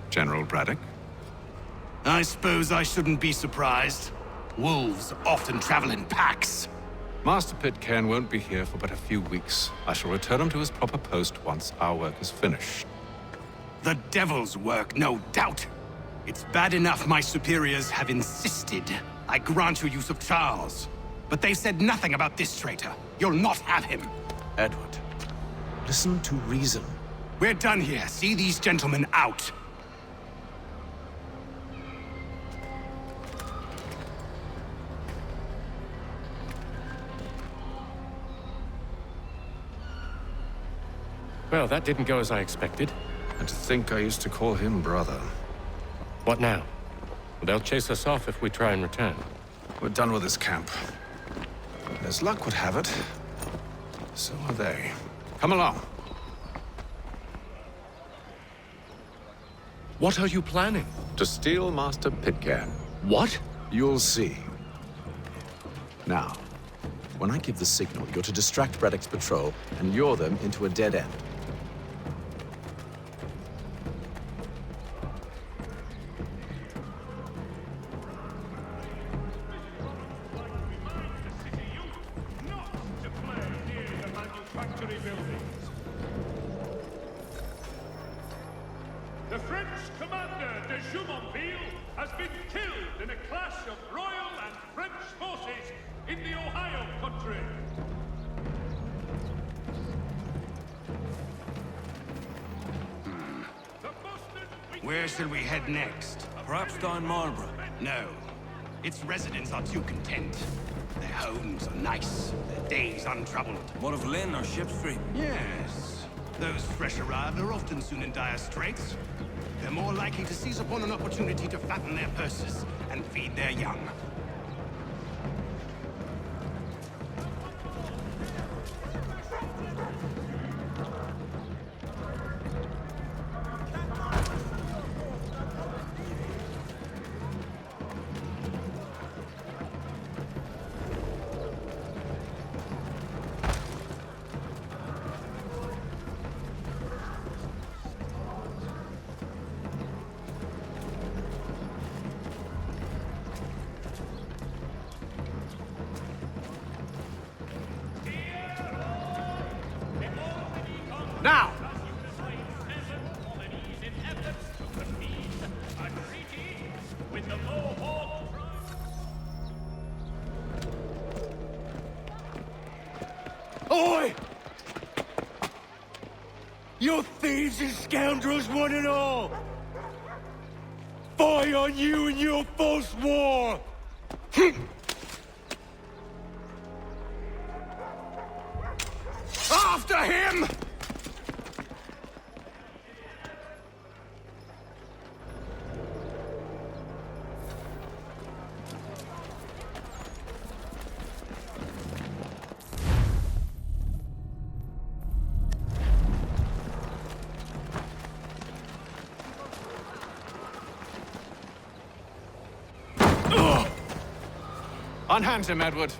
Speaker 7: General Braddock?
Speaker 13: I suppose I shouldn't be surprised. Wolves often travel in packs.
Speaker 7: Master Pitcairn won't be here for but a few weeks. I shall return him to his proper post once our work is finished.
Speaker 13: The devil's work, no doubt. It's bad enough my superiors have insisted I grant you use of Charles. But they've said nothing about this traitor. You'll not have him.
Speaker 7: Edward, listen to reason.
Speaker 13: We're done here. See these gentlemen out.
Speaker 18: Well, that didn't go as I expected.
Speaker 7: And to think I used to call him brother.
Speaker 18: What now? They'll chase us off if we try and return.
Speaker 7: We're done with this camp. As luck would have it, so are they. Come along.
Speaker 18: What are you planning?
Speaker 7: To steal Master Pitcairn.
Speaker 18: What?
Speaker 7: You'll see. Now, when I give the signal, you're to distract Braddock's patrol and lure them into a dead end.
Speaker 9: The French commander de Jumonville has been killed in a clash of Royal and French forces in the Ohio country.
Speaker 13: Where shall we head next?
Speaker 19: Perhaps down Marlborough.
Speaker 13: No. Its residents are too content. Their homes are nice, their days untroubled.
Speaker 19: What of Lynn or Ship Street?
Speaker 13: Yes. Those fresh arrived are often soon in dire straits. They're more likely to seize upon an opportunity to fatten their purses and feed their young.
Speaker 9: Now!
Speaker 22: Oi! You thieves and scoundrels, one and all! Fie on you and your false war!
Speaker 13: After him!
Speaker 7: Unhand him, Edward.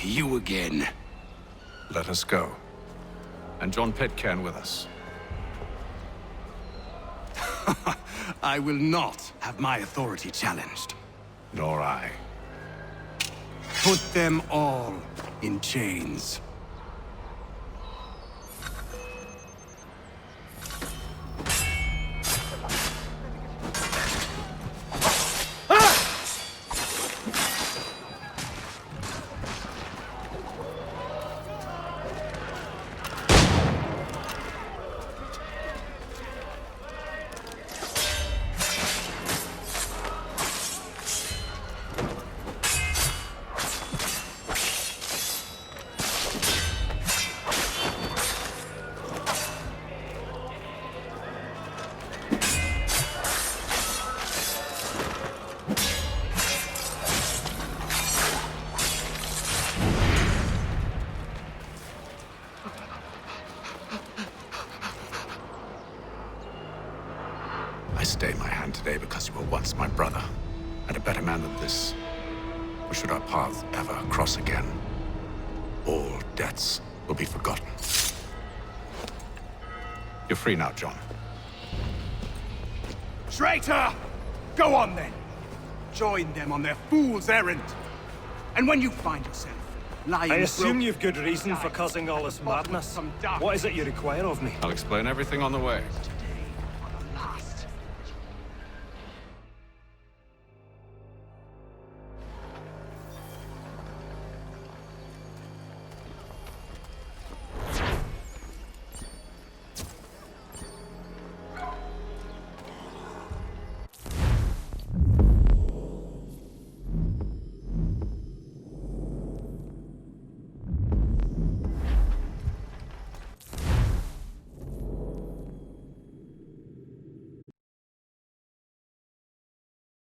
Speaker 13: You again.
Speaker 7: Let us go. And John Pitcairn with us.
Speaker 13: I will not have my authority challenged.
Speaker 7: Nor I.
Speaker 13: Put them all in chains.
Speaker 7: stay my hand today because you were once my brother, and a better man than this. Or should our paths ever cross again, all debts will be forgotten. You're free now, John.
Speaker 14: Traitor! Go on then! Join them on their fool's errand! And when you find yourself lying...
Speaker 5: I assume you've good reason for causing all this madness. What is it you require of me?
Speaker 21: I'll explain everything on the way.